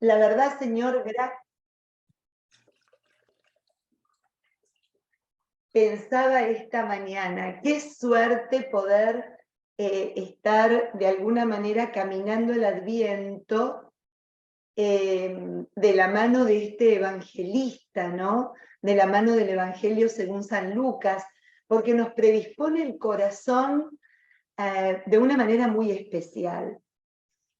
La verdad, Señor, pensaba esta mañana, qué suerte poder estar de alguna manera caminando el Adviento de la mano de este evangelista, ¿no? De la mano del Evangelio según San Lucas, porque nos predispone el corazón de una manera muy especial.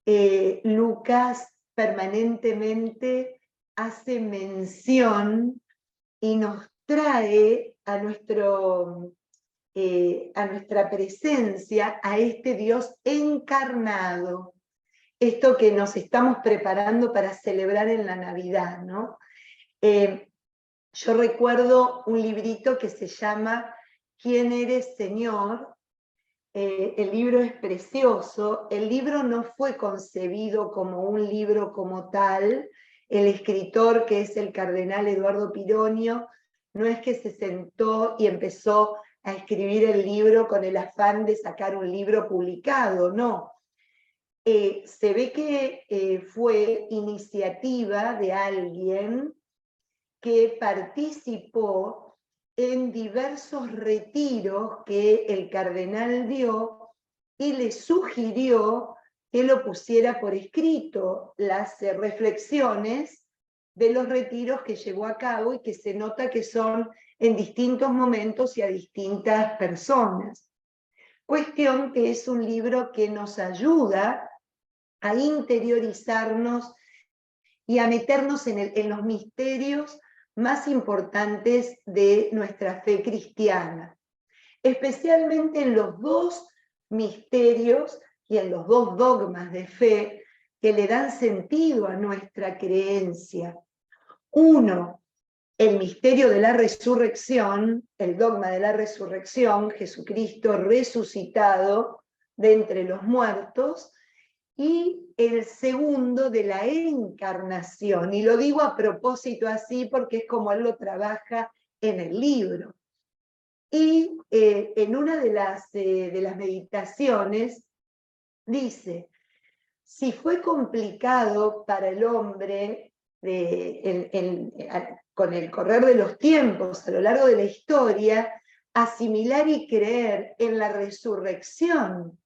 Lucas permanentemente hace mención y nos trae a nuestra presencia a este Dios encarnado, esto que nos estamos preparando para celebrar en la Navidad, ¿no? Yo recuerdo un librito que se llama ¿Quién eres, Señor? El libro es precioso. El libro no fue concebido como un libro como tal. El escritor, que es el cardenal Eduardo Pironio, no es que se sentó y empezó a escribir el libro con el afán de sacar un libro publicado, no. Se ve que fue iniciativa de alguien que participó en diversos retiros que el cardenal dio y le sugirió que lo pusiera por escrito, las reflexiones de los retiros que llevó a cabo y que se nota que son en distintos momentos y a distintas personas. Cuestión que es un libro que nos ayuda a interiorizarnos y a meternos en los misterios más importantes de nuestra fe cristiana, especialmente en los dos misterios y en los dos dogmas de fe que le dan sentido a nuestra creencia. Uno, el misterio de la resurrección, el dogma de la resurrección, Jesucristo resucitado de entre los muertos, y el segundo de la encarnación. Y lo digo a propósito así porque es como él lo trabaja en el libro. Y en una de las meditaciones dice, si fue complicado para el hombre con el correr de los tiempos a lo largo de la historia, asimilar y creer en la resurrección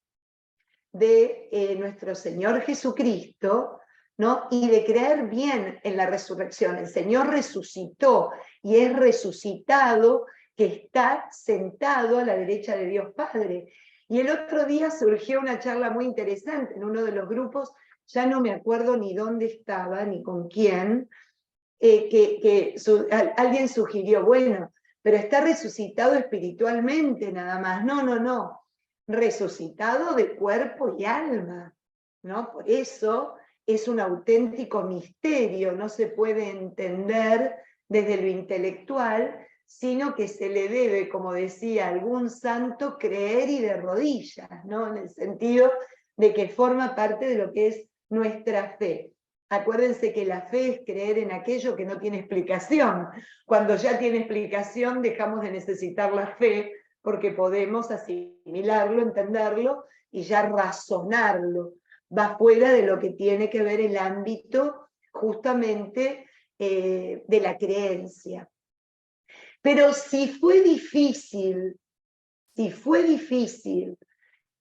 de nuestro Señor Jesucristo, ¿no? Y de creer bien en la resurrección. El Señor resucitó y es resucitado, que está sentado a la derecha de Dios Padre. Y el otro día surgió una charla muy interesante en uno de los grupos, ya no me acuerdo ni dónde estaba, ni con quién, alguien sugirió, bueno, pero está resucitado espiritualmente nada más. No, no, no. Resucitado de cuerpo y alma, ¿no? Por eso es un auténtico misterio, no se puede entender desde lo intelectual, sino que se le debe, como decía algún santo, creer y de rodillas, ¿no? En el sentido de que forma parte de lo que es nuestra fe. Acuérdense que la fe es creer en aquello que no tiene explicación. Cuando ya tiene explicación, dejamos de necesitar la fe, porque podemos asimilarlo, entenderlo y ya razonarlo. Va fuera de lo que tiene que ver el ámbito justamente de la creencia. Pero si fue difícil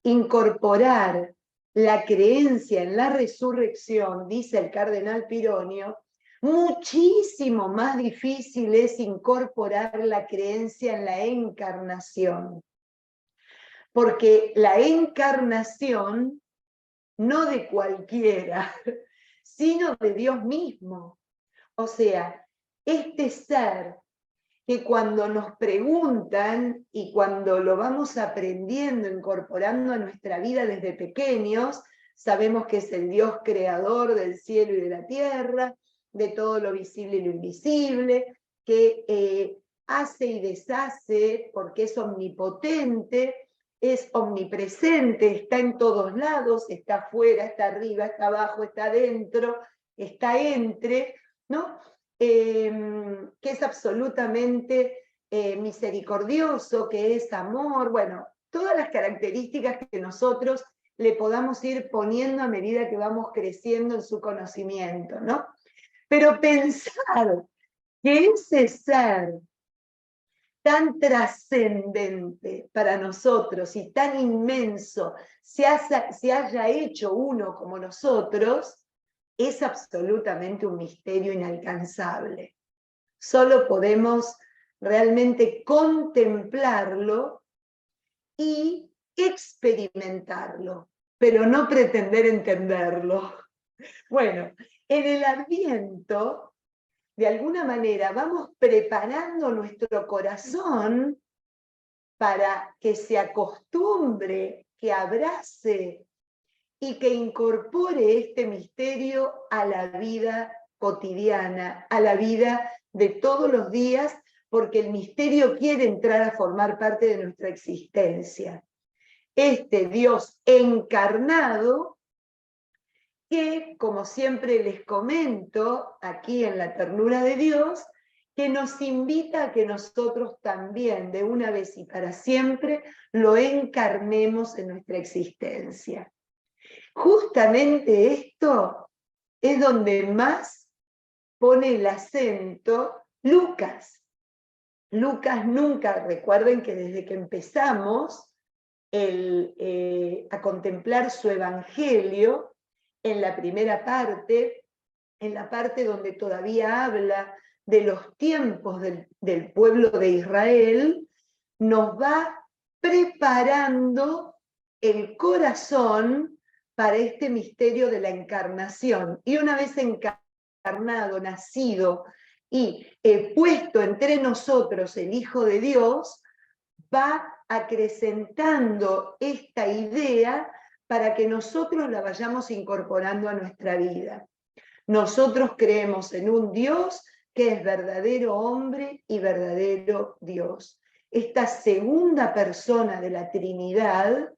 incorporar la creencia en la resurrección, dice el cardenal Pironio, muchísimo más difícil es incorporar la creencia en la encarnación. Porque la encarnación, no de cualquiera, sino de Dios mismo. O sea, este ser que cuando nos preguntan y cuando lo vamos aprendiendo, incorporando a nuestra vida desde pequeños, sabemos que es el Dios creador del cielo y de la tierra, de todo lo visible y lo invisible, que hace y deshace porque es omnipotente, es omnipresente, está en todos lados, está afuera, está arriba, está abajo, está adentro, está entre, ¿no? Que es absolutamente misericordioso, que es amor, bueno, todas las características que nosotros le podamos ir poniendo a medida que vamos creciendo en su conocimiento, ¿no? Pero pensar que ese ser tan trascendente para nosotros y tan inmenso se haya hecho uno como nosotros, es absolutamente un misterio inalcanzable. Solo podemos realmente contemplarlo y experimentarlo, pero no pretender entenderlo. Bueno, en el Adviento, de alguna manera, vamos preparando nuestro corazón para que se acostumbre, que abrace y que incorpore este misterio a la vida cotidiana, a la vida de todos los días, porque el misterio quiere entrar a formar parte de nuestra existencia. Este Dios encarnado que, como siempre les comento aquí en la ternura de Dios, que nos invita a que nosotros también, de una vez y para siempre, lo encarnemos en nuestra existencia. Justamente esto es donde más pone el acento Lucas. Lucas nunca, recuerden que desde que empezamos a contemplar su evangelio, en la primera parte, en la parte donde todavía habla de los tiempos del pueblo de Israel, nos va preparando el corazón para este misterio de la encarnación. Y una vez encarnado, nacido y puesto entre nosotros el Hijo de Dios, va acrecentando esta idea para que nosotros la vayamos incorporando a nuestra vida. Nosotros creemos en un Dios que es verdadero hombre y verdadero Dios. Esta segunda persona de la Trinidad,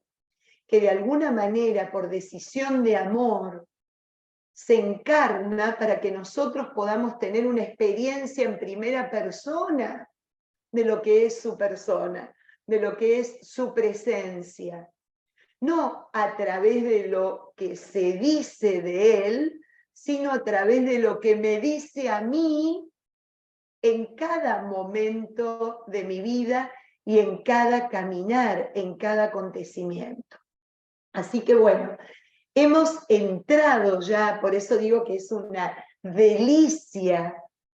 que de alguna manera, por decisión de amor, se encarna para que nosotros podamos tener una experiencia en primera persona de lo que es su persona, de lo que es su presencia. No a través de lo que se dice de él, sino a través de lo que me dice a mí en cada momento de mi vida y en cada caminar, en cada acontecimiento. Así que bueno, hemos entrado ya, por eso digo que es una delicia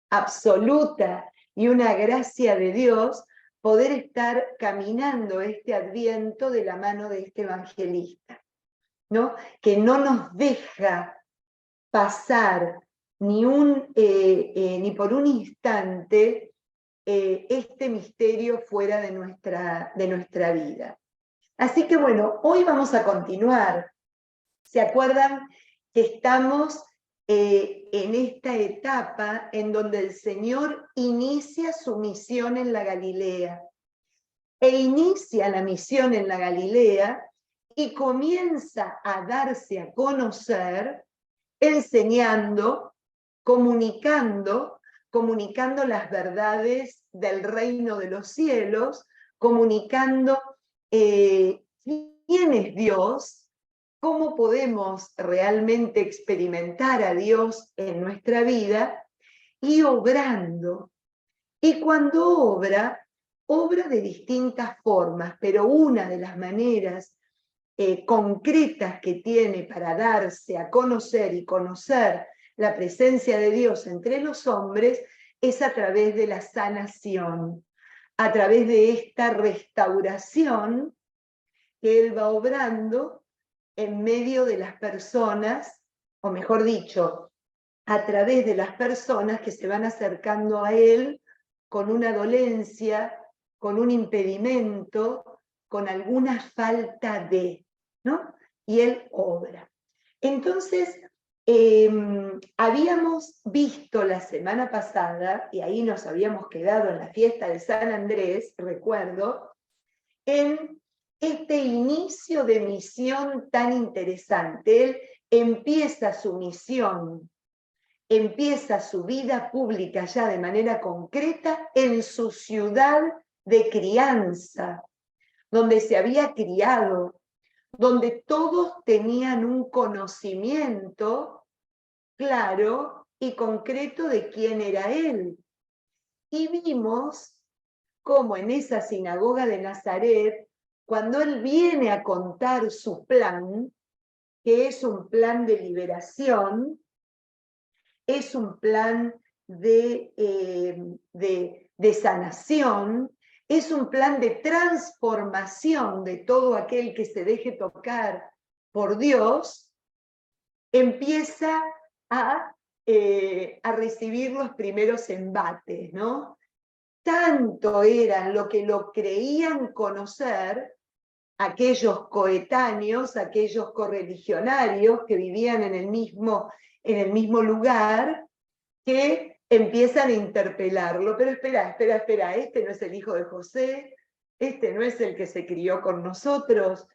absoluta y una gracia de Dios poder estar caminando este Adviento de la mano de este evangelista, ¿no? Que no nos deja pasar ni por un instante este misterio fuera de nuestra vida. Así que bueno, hoy vamos a continuar. ¿Se acuerdan que estamos en esta etapa en donde el Señor inicia su misión en la Galilea? E inicia la misión en la Galilea y comienza a darse a conocer enseñando, comunicando las verdades del reino de los cielos, comunicando quién es Dios, cómo podemos realmente experimentar a Dios en nuestra vida y obrando. Y cuando obra de distintas formas, pero una de las maneras concretas que tiene para darse a conocer y conocer la presencia de Dios entre los hombres es a través de la sanación, a través de esta restauración que Él va obrando en medio de las personas, o mejor dicho, a través de las personas que se van acercando a Él con una dolencia, con un impedimento, con alguna falta de, ¿no? Y Él obra. Entonces, habíamos visto la semana pasada, y ahí nos habíamos quedado en la fiesta de San Andrés, recuerdo, en este inicio de misión tan interesante. Él empieza su misión, empieza su vida pública ya de manera concreta en su ciudad de crianza, donde se había criado, donde todos tenían un conocimiento claro y concreto de quién era él. Y vimos cómo en esa sinagoga de Nazaret, cuando él viene a contar su plan, que es un plan de liberación, es un plan de sanación, es un plan de transformación de todo aquel que se deje tocar por Dios, empieza a recibir los primeros embates, ¿no? Tanto eran lo que lo creían conocer aquellos coetáneos, aquellos correligionarios que vivían en el mismo lugar, que empiezan a interpelarlo. Pero espera, este no es el hijo de José, este no es el que se crió con nosotros.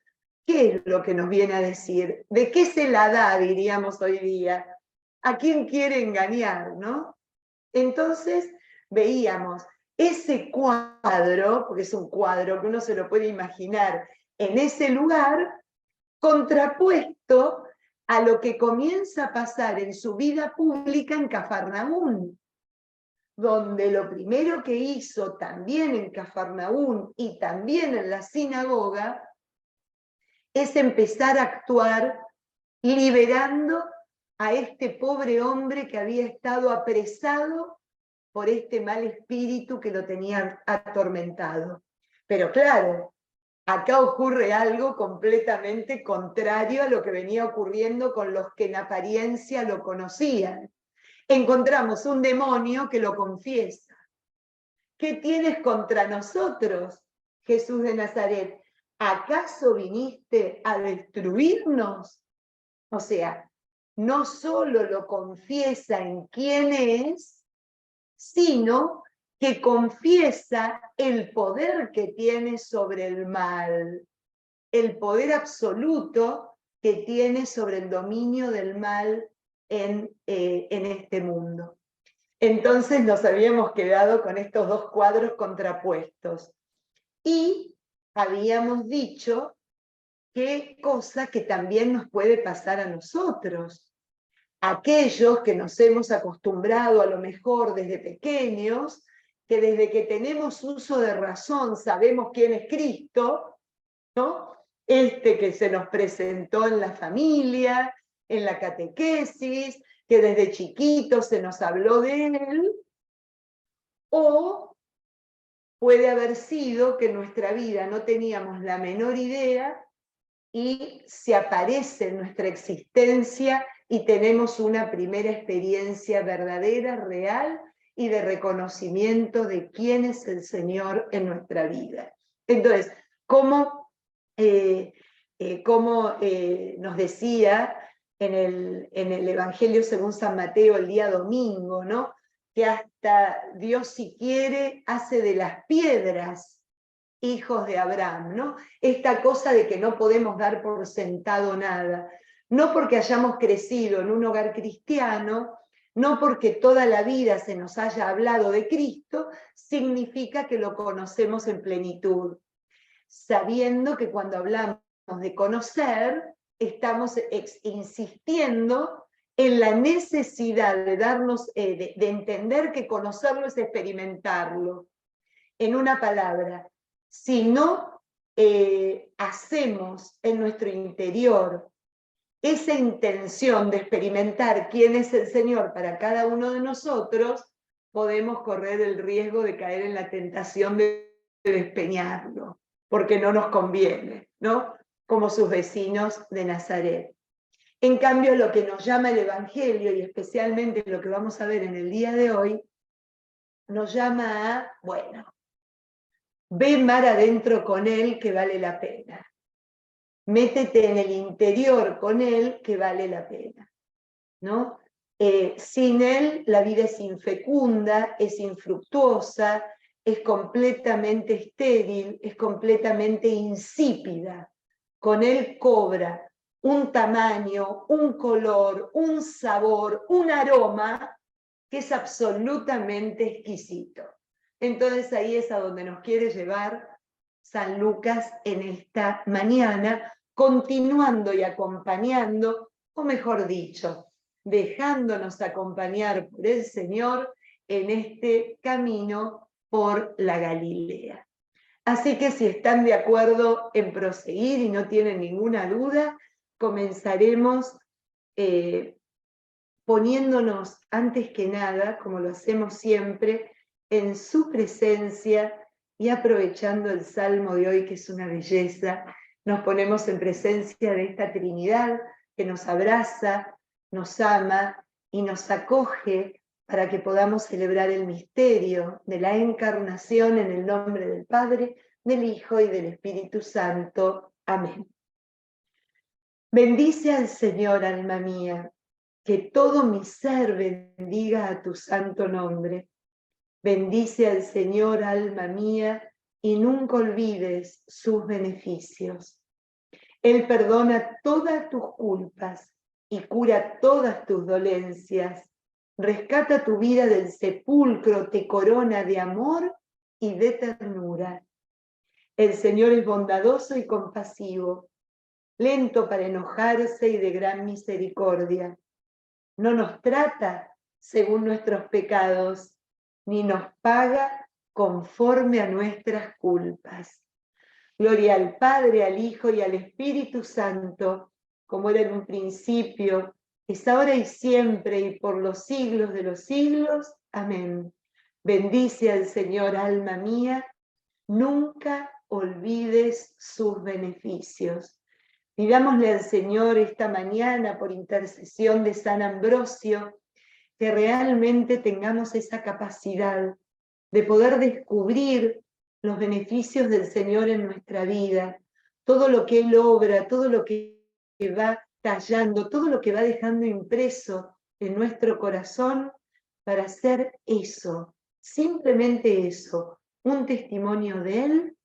¿Qué es lo que nos viene a decir? ¿De qué se la da, diríamos hoy día? ¿A quién quiere engañar, no? Entonces veíamos ese cuadro, porque es un cuadro que uno se lo puede imaginar en ese lugar, contrapuesto a lo que comienza a pasar en su vida pública en Cafarnaún, donde lo primero que hizo también en Cafarnaún y también en la sinagoga es empezar a actuar liberando a este pobre hombre que había estado apresado por este mal espíritu que lo tenía atormentado. Pero claro, acá ocurre algo completamente contrario a lo que venía ocurriendo con los que en apariencia lo conocían. Encontramos un demonio que lo confiesa. ¿Qué tienes contra nosotros, Jesús de Nazaret? ¿Acaso viniste a destruirnos? O sea, no solo lo confiesa en quién es, sino que confiesa el poder que tiene sobre el mal, el poder absoluto que tiene sobre el dominio del mal en este mundo. Entonces nos habíamos quedado con estos dos cuadros contrapuestos. Y habíamos dicho qué cosa que también nos puede pasar a nosotros. Aquellos que nos hemos acostumbrado a lo mejor desde pequeños, que desde que tenemos uso de razón sabemos quién es Cristo, ¿no? Este que se nos presentó en la familia, en la catequesis, que desde chiquito se nos habló de él, o puede haber sido que en nuestra vida no teníamos la menor idea y se aparece en nuestra existencia y tenemos una primera experiencia verdadera, real y de reconocimiento de quién es el Señor en nuestra vida. Entonces, como nos decía en el Evangelio según San Mateo el día domingo, ¿no? Que hasta Dios, si quiere, hace de las piedras hijos de Abraham, ¿no? Esta cosa de que no podemos dar por sentado nada, no porque hayamos crecido en un hogar cristiano, no porque toda la vida se nos haya hablado de Cristo, significa que lo conocemos en plenitud, sabiendo que cuando hablamos de conocer, estamos insistiendo en la necesidad de darnos, de entender que conocerlo es experimentarlo. En una palabra, si no hacemos en nuestro interior esa intención de experimentar quién es el Señor para cada uno de nosotros, podemos correr el riesgo de caer en la tentación de despeñarlo, porque no nos conviene, ¿no? Como sus vecinos de Nazaret. En cambio, lo que nos llama el Evangelio, y especialmente lo que vamos a ver en el día de hoy, nos llama a, bueno, ve mar adentro con él que vale la pena. Métete en el interior con él que vale la pena, ¿no? Sin él la vida es infecunda, es infructuosa, es completamente estéril, es completamente insípida. Con él cobra un tamaño, un color, un sabor, un aroma que es absolutamente exquisito. Entonces ahí es a donde nos quiere llevar San Lucas en esta mañana, continuando y acompañando, o mejor dicho, dejándonos acompañar por el Señor en este camino por la Galilea. Así que si están de acuerdo en proseguir y no tienen ninguna duda, comenzaremos poniéndonos antes que nada, como lo hacemos siempre, en su presencia y aprovechando el Salmo de hoy, que es una belleza, nos ponemos en presencia de esta Trinidad que nos abraza, nos ama y nos acoge para que podamos celebrar el misterio de la encarnación en el nombre del Padre, del Hijo y del Espíritu Santo. Amén. Bendice al Señor, alma mía, que todo mi ser bendiga a tu santo nombre. Bendice al Señor, alma mía, y nunca olvides sus beneficios. Él perdona todas tus culpas y cura todas tus dolencias. Rescata tu vida del sepulcro, te corona de amor y de ternura. El Señor es bondadoso y compasivo, lento para enojarse y de gran misericordia. No nos trata según nuestros pecados, ni nos paga conforme a nuestras culpas. Gloria al Padre, al Hijo y al Espíritu Santo, como era en un principio, es ahora y siempre, y por los siglos de los siglos. Amén. Bendice al Señor, alma mía, nunca olvides sus beneficios. Pidámosle al Señor esta mañana, por intercesión de San Ambrosio, que realmente tengamos esa capacidad de poder descubrir los beneficios del Señor en nuestra vida, todo lo que Él obra, todo lo que va tallando, todo lo que va dejando impreso en nuestro corazón para hacer eso, simplemente eso, un testimonio de Él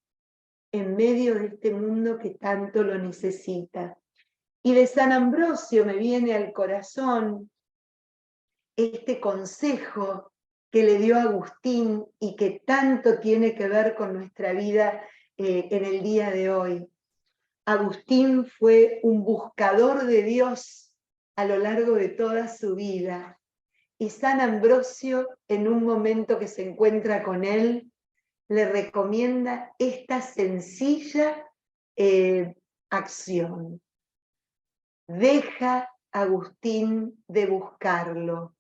en medio de este mundo que tanto lo necesita. Y de San Ambrosio me viene al corazón este consejo que le dio Agustín y que tanto tiene que ver con nuestra vida en el día de hoy. Agustín fue un buscador de Dios a lo largo de toda su vida. Y San Ambrosio, en un momento que se encuentra con él, le recomienda esta sencilla acción. Deja, Agustín, de buscarlo.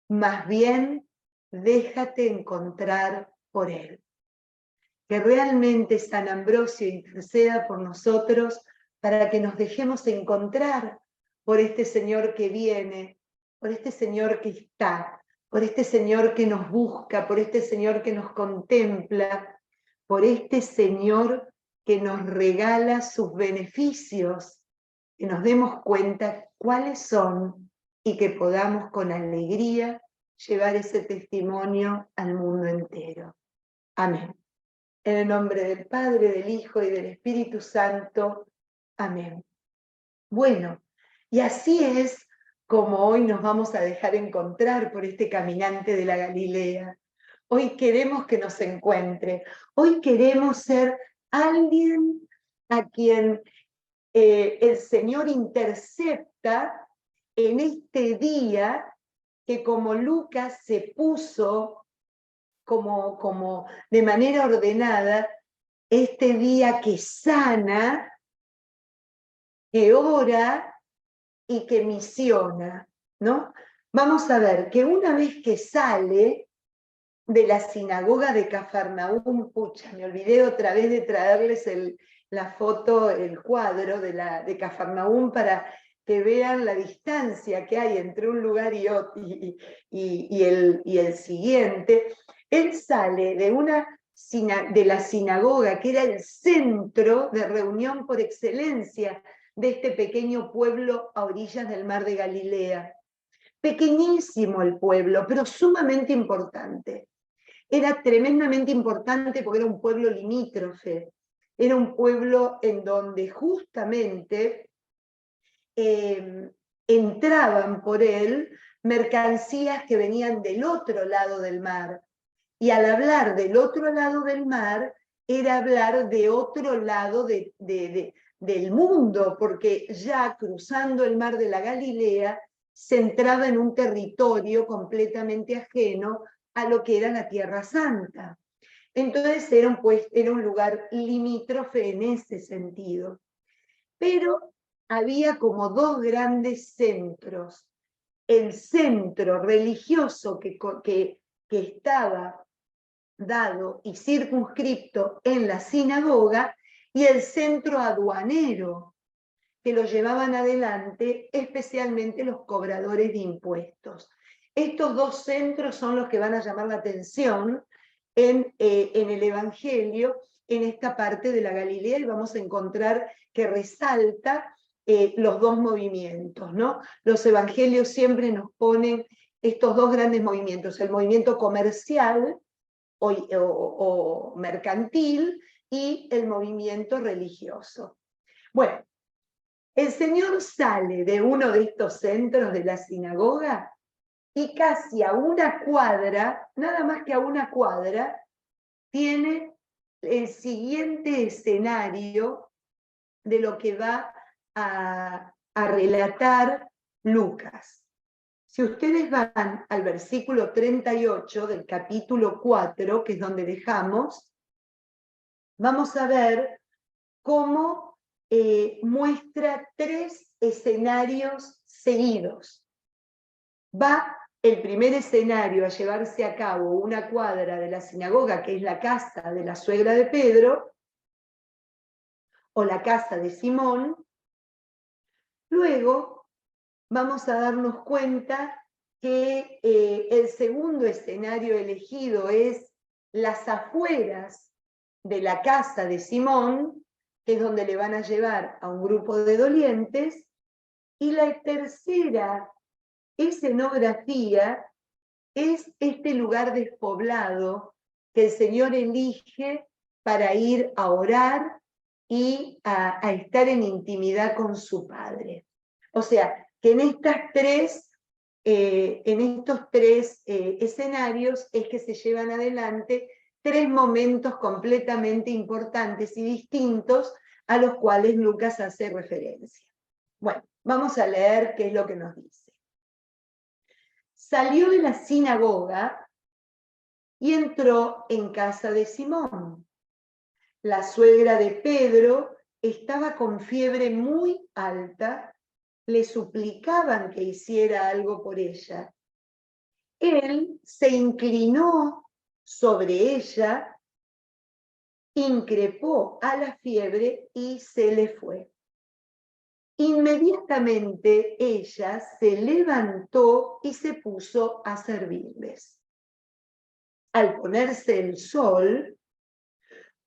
Más bien, déjate encontrar por él. Que realmente San Ambrosio interceda por nosotros para que nos dejemos encontrar por este Señor que viene, por este Señor que está, por este Señor que nos busca, por este Señor que nos contempla, por este Señor que nos regala sus beneficios, que nos demos cuenta cuáles son y que podamos con alegría llevar ese testimonio al mundo entero. Amén. En el nombre del Padre, del Hijo y del Espíritu Santo. Amén. Bueno, y así es como hoy nos vamos a dejar encontrar por este caminante de la Galilea. Hoy queremos que nos encuentre. Hoy queremos ser alguien a quien el Señor intercepta en este día que, como Lucas se puso como de manera ordenada, este día que sana, que ora y que misiona, ¿no? Vamos a ver que una vez que sale de la sinagoga de Cafarnaúm, pucha, me olvidé otra vez de traerles la foto, el cuadro de Cafarnaúm para que vean la distancia que hay entre un lugar y el siguiente. Él sale de la sinagoga, que era el centro de reunión por excelencia de este pequeño pueblo a orillas del mar de Galilea. Pequeñísimo el pueblo, pero sumamente importante. Era tremendamente importante porque era un pueblo limítrofe, era un pueblo en donde justamente entraban por él mercancías que venían del otro lado del mar. Y al hablar del otro lado del mar, era hablar de otro lado de del mundo, porque ya cruzando el mar de la Galilea se entraba en un territorio completamente ajeno a lo que era la Tierra Santa. Entonces era un lugar limítrofe en ese sentido. Pero había como dos grandes centros. El centro religioso que estaba dado y circunscripto en la sinagoga, y el centro aduanero, que lo llevaban adelante especialmente los cobradores de impuestos. Estos dos centros son los que van a llamar la atención en el Evangelio, en esta parte de la Galilea, y vamos a encontrar que resalta los dos movimientos, ¿no? Los evangelios siempre nos ponen estos dos grandes movimientos, el movimiento comercial o mercantil y el movimiento religioso. Bueno, el Señor sale de uno de estos centros de la sinagoga y casi a una cuadra, nada más que a una cuadra, tiene el siguiente escenario de lo que va a relatar Lucas. Si ustedes van al versículo 38 del capítulo 4, que es donde dejamos, vamos a ver cómo muestra tres escenarios seguidos. Va el primer escenario a llevarse a cabo una cuadra de la sinagoga, que es la casa de la suegra de Pedro, o la casa de Simón. Luego vamos a darnos cuenta que el segundo escenario elegido es las afueras de la casa de Simón, que es donde le van a llevar a un grupo de dolientes, y la tercera escenografía es este lugar despoblado que el Señor elige para ir a orar y a estar en intimidad con su Padre. O sea, que en estos tres escenarios es que se llevan adelante tres momentos completamente importantes y distintos a los cuales Lucas hace referencia. Bueno, vamos a leer qué es lo que nos dice. Salió de la sinagoga y entró en casa de Simón. La suegra de Pedro estaba con fiebre muy alta, le suplicaban que hiciera algo por ella. Él se inclinó sobre ella, increpó a la fiebre y se le fue. Inmediatamente ella se levantó y se puso a servirles. Al ponerse el sol,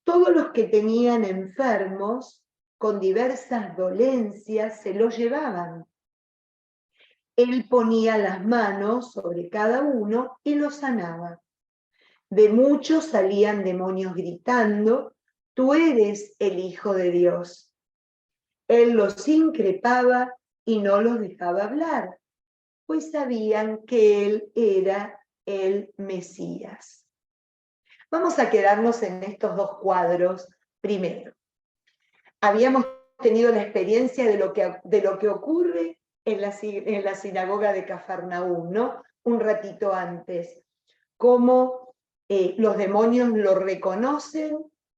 todos los que tenían enfermos con diversas dolencias se los llevaban. Él ponía las manos sobre cada uno y los sanaba. De muchos salían demonios gritando: «Tú eres el Hijo de Dios». Él los increpaba y no los dejaba hablar, pues sabían que él era el Mesías. Vamos a quedarnos en estos dos cuadros primero. Habíamos tenido la experiencia de lo que ocurre en la sinagoga de Cafarnaúm, ¿no? Un ratito antes. Cómo los demonios lo reconocen,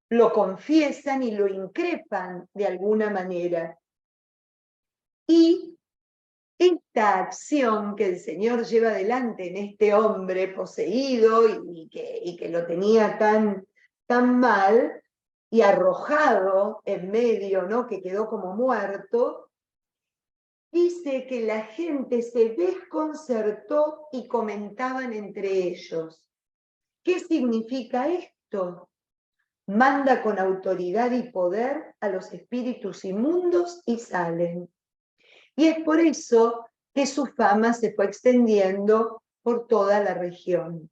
lo confiesan y lo increpan de alguna manera. Y esta acción que el Señor lleva adelante en este hombre poseído y que lo tenía tan mal y arrojado en medio, ¿no? Que quedó como muerto, dice que la gente se desconcertó y comentaban entre ellos: ¿qué significa esto? Manda con autoridad y poder a los espíritus inmundos y salen. Y es por eso que su fama se fue extendiendo por toda la región.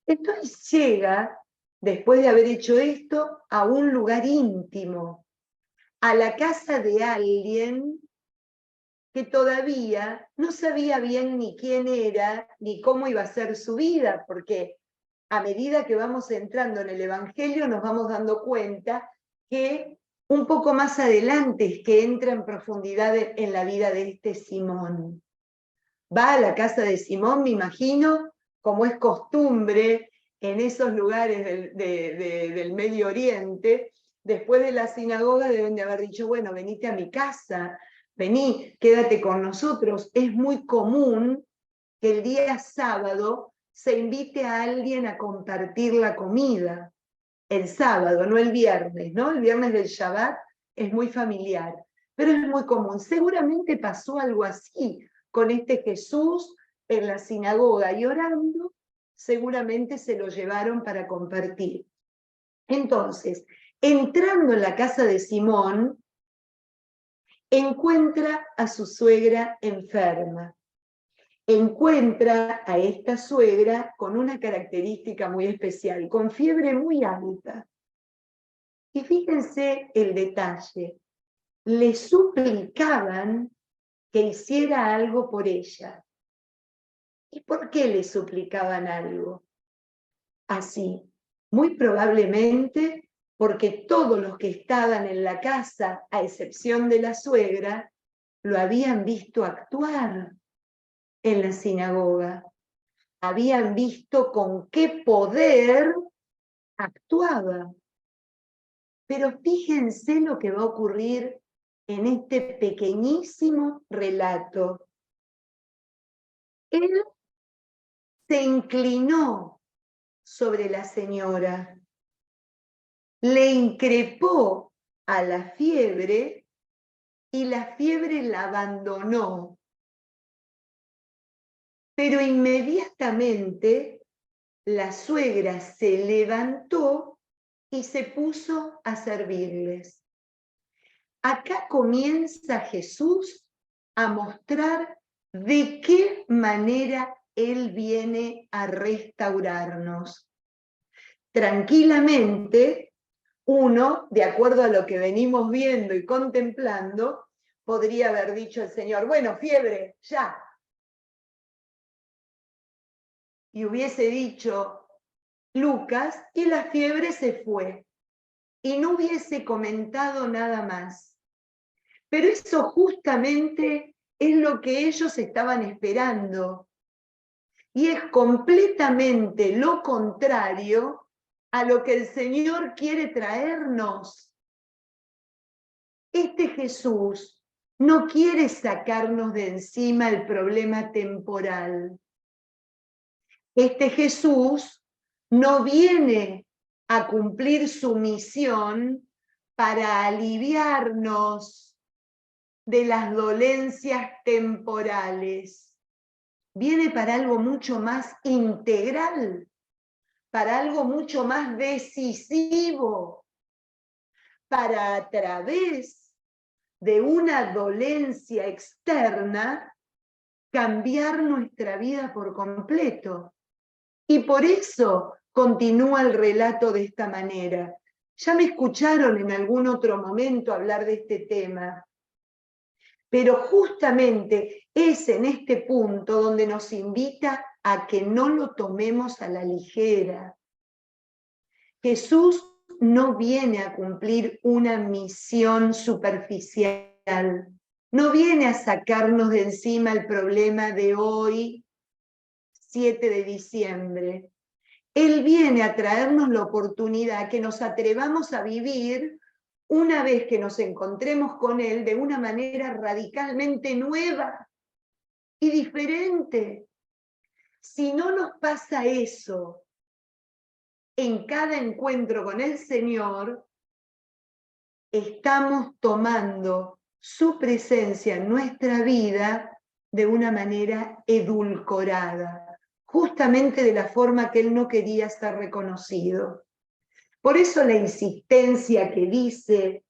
Entonces llega, después de haber hecho esto, a un lugar íntimo, a la casa de alguien que todavía no sabía bien ni quién era, ni cómo iba a ser su vida, porque a medida que vamos entrando en el Evangelio nos vamos dando cuenta que un poco más adelante es que entra en profundidad en la vida de este Simón. Va a la casa de Simón, me imagino, como es costumbre en esos lugares del Medio Oriente. Después de la sinagoga deben de haber dicho, bueno, venite a mi casa, vení, quédate con nosotros. Es muy común que el día sábado se invite a alguien a compartir la comida. El sábado, no el viernes, ¿no? El viernes del Shabbat es muy familiar, pero es muy común. Seguramente pasó algo así con este Jesús en la sinagoga y orando, seguramente se lo llevaron para compartir. Entonces, entrando en la casa de Simón, encuentra a su suegra enferma. Encuentra a esta suegra con una característica muy especial, con fiebre muy alta. Y fíjense el detalle, le suplicaban que hiciera algo por ella. ¿Y por qué le suplicaban algo? Así, muy probablemente porque todos los que estaban en la casa, a excepción de la suegra, lo habían visto actuar en la sinagoga. Habían visto con qué poder actuaba. Pero fíjense lo que va a ocurrir en este pequeñísimo relato. Él se inclinó sobre la señora, le increpó a la fiebre y la fiebre la abandonó. Pero inmediatamente la suegra se levantó y se puso a servirles. Acá comienza Jesús a mostrar de qué manera Él viene a restaurarnos. Tranquilamente, uno, de acuerdo a lo que venimos viendo y contemplando, podría haber dicho el Señor, bueno, fiebre, ya. Y hubiese dicho Lucas, y la fiebre se fue. Y no hubiese comentado nada más. Pero eso justamente es lo que ellos estaban esperando. Y es completamente lo contrario a lo que el Señor quiere traernos. Este Jesús no quiere sacarnos de encima el problema temporal. Este Jesús no viene a cumplir su misión para aliviarnos de las dolencias temporales. Viene para algo mucho más integral, para algo mucho más decisivo, para a través de una dolencia externa cambiar nuestra vida por completo. Y por eso continúa el relato de esta manera. Ya me escucharon en algún otro momento hablar de este tema. Pero justamente es en este punto donde nos invita a que no lo tomemos a la ligera. Jesús no viene a cumplir una misión superficial, no viene a sacarnos de encima el problema de hoy, 7 de diciembre. Él viene a traernos la oportunidad que nos atrevamos a vivir una vez que nos encontremos con Él de una manera radicalmente nueva y diferente. Si no nos pasa eso en cada encuentro con el Señor, estamos tomando su presencia en nuestra vida de una manera edulcorada, justamente de la forma que Él no quería ser reconocido. Por eso la insistencia que dice,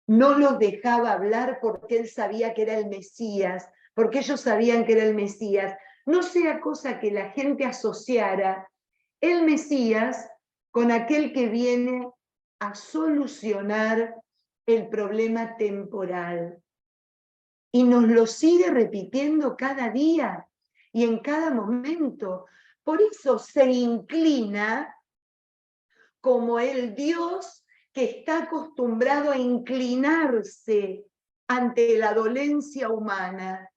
no los dejaba hablar porque Él sabía que era el Mesías, porque ellos sabían que era el Mesías. No sea cosa que la gente asociara el Mesías con aquel que viene a solucionar el problema temporal. Y nos lo sigue repitiendo cada día y en cada momento. Por eso se inclina como el Dios que está acostumbrado a inclinarse ante la dolencia humana.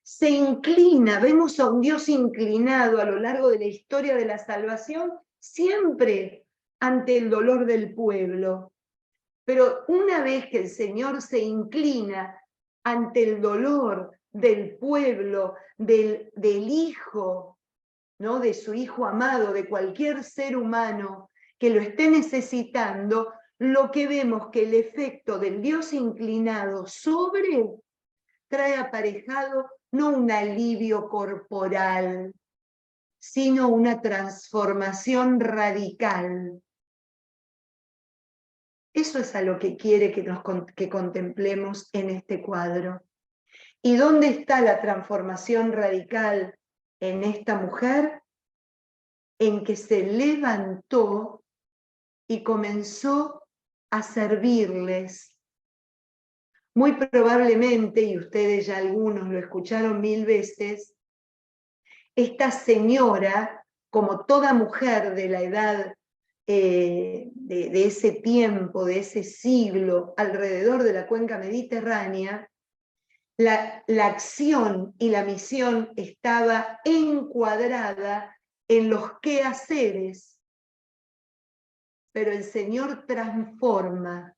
Se inclina, vemos a un Dios inclinado a lo largo de la historia de la salvación, siempre ante el dolor del pueblo. Pero una vez que el Señor se inclina ante el dolor del pueblo, del Hijo, ¿no? De su Hijo amado, de cualquier ser humano que lo esté necesitando, lo que vemos que el efecto del Dios inclinado sobre trae aparejado no un alivio corporal, sino una transformación radical. Eso es a lo que quiere que contemplemos en este cuadro. ¿Y dónde está la transformación radical en esta mujer? En que se levantó y comenzó a servirles. Muy probablemente, y ustedes ya algunos lo escucharon 1000 veces, esta señora, como toda mujer de la edad de ese tiempo, de ese siglo, alrededor de la cuenca mediterránea, la acción y la misión estaba encuadrada en los quehaceres, pero el Señor transforma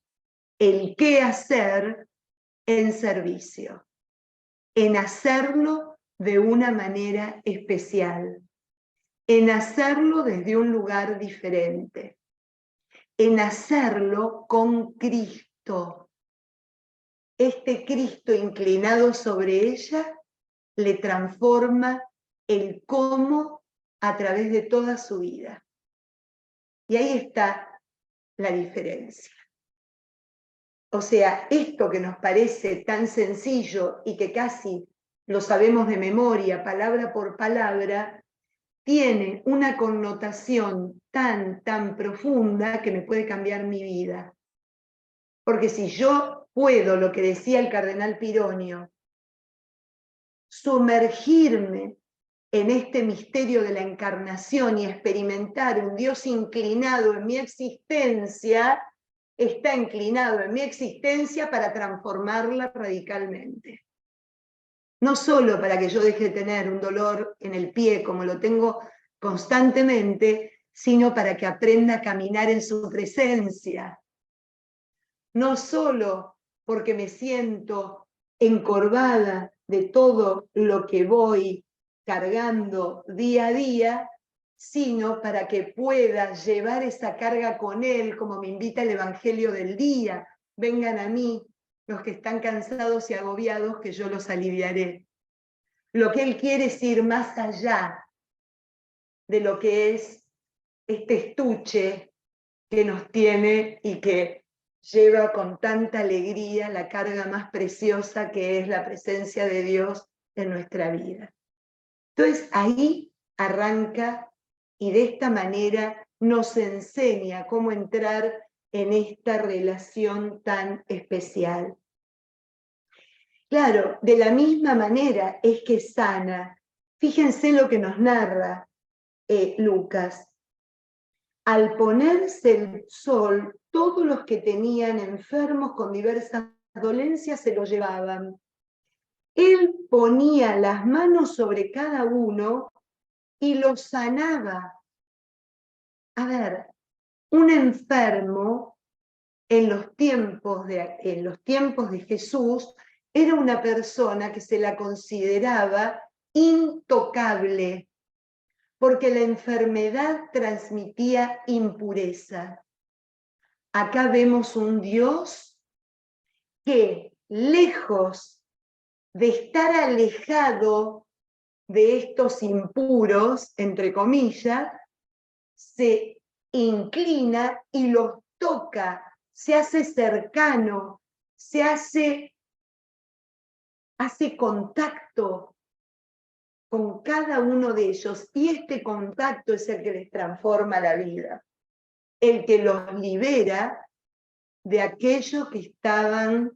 el quehacer en servicio, en hacerlo de una manera especial, en hacerlo desde un lugar diferente, en hacerlo con Cristo. Este Cristo inclinado sobre ella le transforma el cómo a través de toda su vida. Y ahí está la diferencia. O sea, esto que nos parece tan sencillo y que casi lo sabemos de memoria, palabra por palabra, tiene una connotación tan profunda que me puede cambiar mi vida. Porque si yo puedo, lo que decía el cardenal Pironio, sumergirme en este misterio de la encarnación y experimentar un Dios inclinado en mi existencia, está inclinado en mi existencia para transformarla radicalmente. No solo para que yo deje de tener un dolor en el pie como lo tengo constantemente, sino para que aprenda a caminar en su presencia. No solo porque me siento encorvada de todo lo que voy cargando día a día, sino para que pueda llevar esa carga con Él, como me invita el Evangelio del día. Vengan a mí los que están cansados y agobiados, que yo los aliviaré. Lo que Él quiere es ir más allá de lo que es este estuche que nos tiene y que lleva con tanta alegría la carga más preciosa que es la presencia de Dios en nuestra vida. Entonces ahí arranca y de esta manera nos enseña cómo entrar en esta relación tan especial. Claro, de la misma manera es que sana. Fíjense lo que nos narra Lucas. Al ponerse el sol, todos los que tenían enfermos con diversas dolencias se lo llevaban. Él ponía las manos sobre cada uno y los sanaba. A ver, un enfermo en los tiempos de Jesús era una persona que se la consideraba intocable, porque la enfermedad transmitía impureza. Acá vemos un Dios que, lejos de estar alejado de estos impuros, entre comillas, se inclina y los toca, se hace cercano, se hace contacto con cada uno de ellos, y este contacto es el que les transforma la vida, el que los libera de aquellos que estaban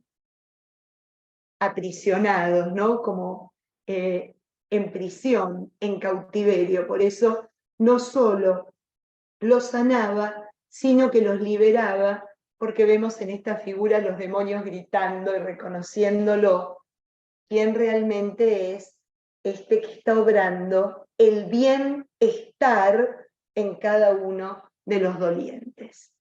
aprisionados, ¿no? Como en prisión, en cautiverio. Por eso no solo los sanaba, sino que los liberaba, porque vemos en esta figura los demonios gritando y reconociéndolo, quién realmente es este que está obrando el bienestar en cada uno de los dolientes.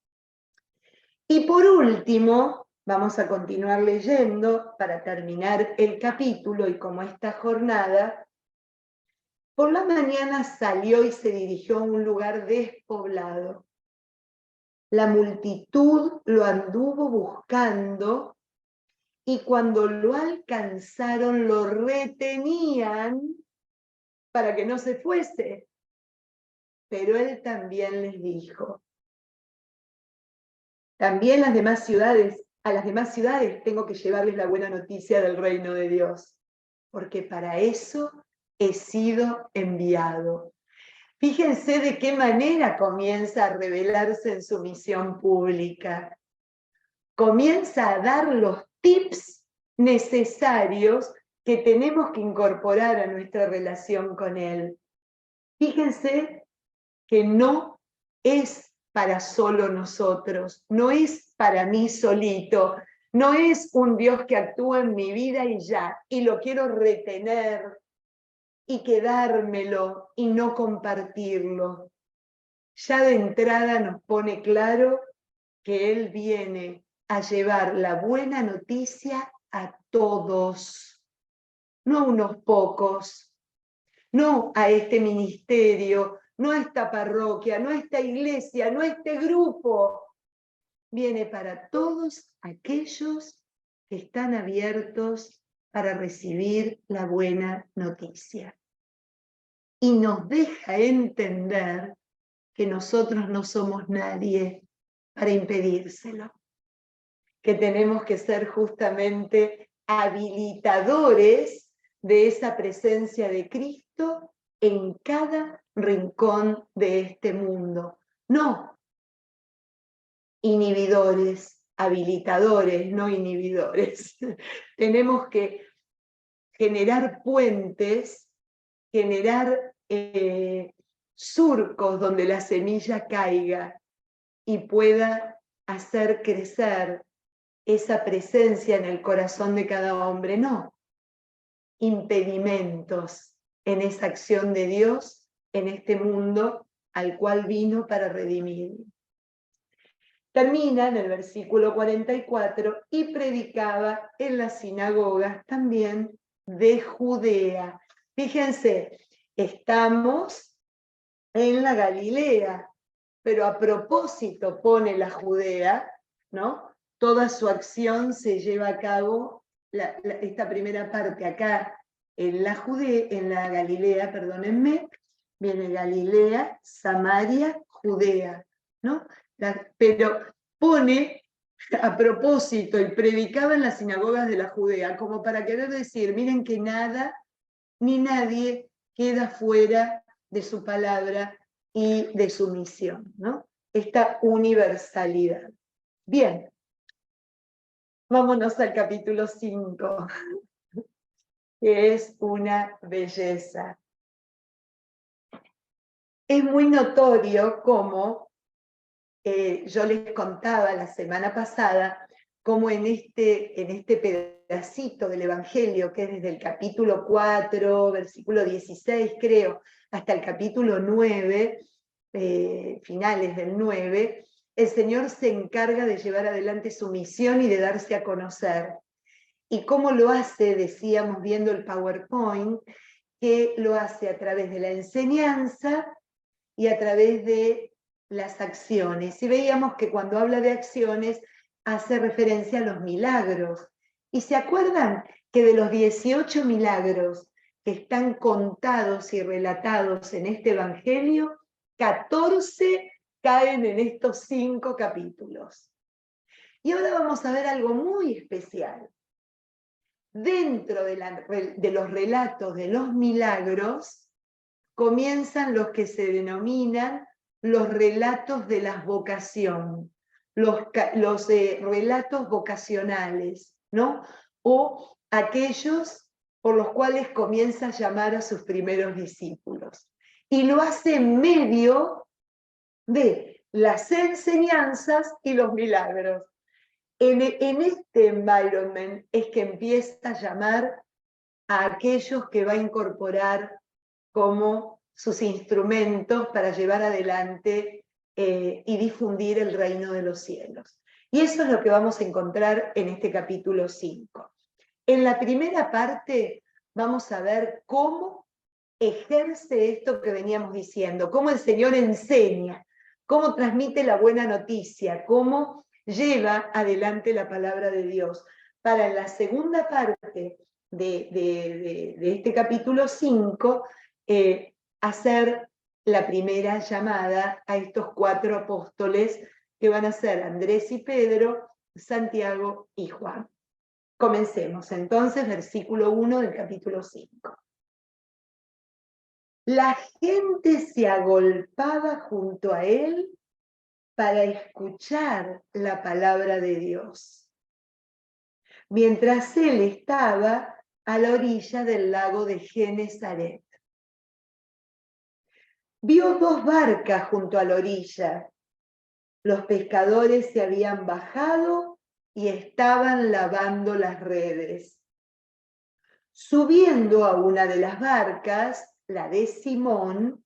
Y por último, vamos a continuar leyendo para terminar el capítulo, y como esta jornada, por la mañana salió y se dirigió a un lugar despoblado. La multitud lo anduvo buscando, y cuando lo alcanzaron lo retenían para que no se fuese. Pero él también les dijo: también a las demás ciudades tengo que llevarles la buena noticia del reino de Dios, porque para eso he sido enviado. Fíjense de qué manera comienza a revelarse en su misión pública. Comienza a dar los tips necesarios que tenemos que incorporar a nuestra relación con Él. Fíjense que no es para solo nosotros, no es para mí solito, no es un Dios que actúa en mi vida y ya, y lo quiero retener y quedármelo y no compartirlo. Ya de entrada nos pone claro que Él viene a llevar la buena noticia a todos, no a unos pocos, no a este ministerio, no a esta parroquia, no a esta iglesia, no a este grupo. Viene para todos aquellos que están abiertos para recibir la buena noticia. Y nos deja entender que nosotros no somos nadie para impedírselo, que tenemos que ser justamente habilitadores de esa presencia de Cristo en cada rincón de este mundo. No inhibidores, habilitadores, no inhibidores. Tenemos que generar puentes, generar surcos donde la semilla caiga y pueda hacer crecer esa presencia en el corazón de cada hombre, no impedimentos en esa acción de Dios en este mundo al cual vino para redimir. Termina en el versículo 44, y predicaba en las sinagogas también de Judea. Fíjense, estamos en la Galilea, pero a propósito pone la Judea, ¿no? Toda su acción se lleva a cabo, esta primera parte acá en la Galilea, perdónenme, viene Galilea, Samaria, Judea, ¿no? Pero pone a propósito y predicaba en las sinagogas de la Judea, como para querer decir, miren que nada ni nadie queda fuera de su palabra y de su misión, ¿no? Esta universalidad. Bien, vámonos al capítulo 5, que es una belleza. Es muy notorio cómo, yo les contaba la semana pasada, cómo en este pedacito del Evangelio, que es desde el capítulo 4, versículo 16, creo, hasta el capítulo 9, finales del 9, el Señor se encarga de llevar adelante su misión y de darse a conocer. ¿Y cómo lo hace? Decíamos viendo el PowerPoint, que lo hace a través de la enseñanza y a través de las acciones. Y veíamos que cuando habla de acciones hace referencia a los milagros. ¿Y se acuerdan que de los 18 milagros que están contados y relatados en este Evangelio, 14 caen en estos 5 capítulos? Y ahora vamos a ver algo muy especial. Dentro de los relatos de los milagros, comienzan los que se denominan los relatos de la vocación, los relatos vocacionales, ¿no? O aquellos por los cuales comienza a llamar a sus primeros discípulos. Y lo hace en medio de las enseñanzas y los milagros. En este environment es que empieza a llamar a aquellos que va a incorporar como sus instrumentos para llevar adelante y difundir el reino de los cielos. Y eso es lo que vamos a encontrar en este capítulo 5. En la primera parte vamos a ver cómo ejerce esto que veníamos diciendo, cómo el Señor enseña, cómo transmite la buena noticia, cómo lleva adelante la palabra de Dios. Para en la segunda parte de este capítulo 5, hacer la primera llamada a estos 4 apóstoles que van a ser Andrés y Pedro, Santiago y Juan. Comencemos entonces, versículo 1 del capítulo 5. La gente se agolpaba junto a él para escuchar la palabra de Dios, mientras él estaba a la orilla del lago de Genesaret. Vio 2 barcas junto a la orilla. Los pescadores se habían bajado y estaban lavando las redes. Subiendo a una de las barcas, la de Simón,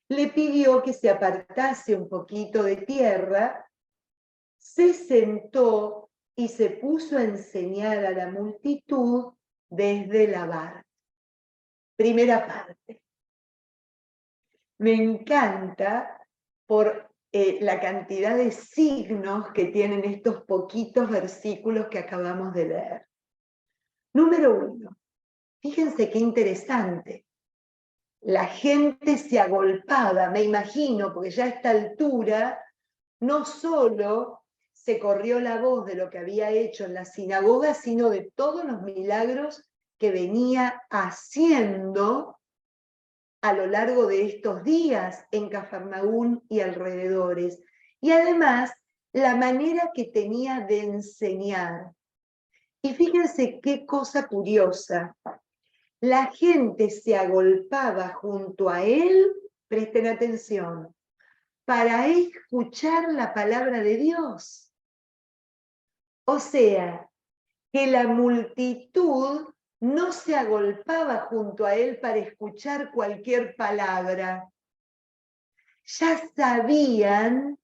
le pidió que se apartase un poquito de tierra, se sentó y se puso a enseñar a la multitud desde la barca. Primera parte. Me encanta por la cantidad de signos que tienen estos poquitos versículos que acabamos de leer. Número 1. Fíjense qué interesante. La gente se agolpaba, me imagino, porque ya a esta altura no solo se corrió la voz de lo que había hecho en la sinagoga, sino de todos los milagros que venía haciendo a lo largo de estos días en Cafarnaún y alrededores. Y además, la manera que tenía de enseñar. Y fíjense qué cosa curiosa. La gente se agolpaba junto a él, presten atención, para escuchar la palabra de Dios. O sea, que la multitud no se agolpaba junto a él para escuchar cualquier palabra. Ya sabían,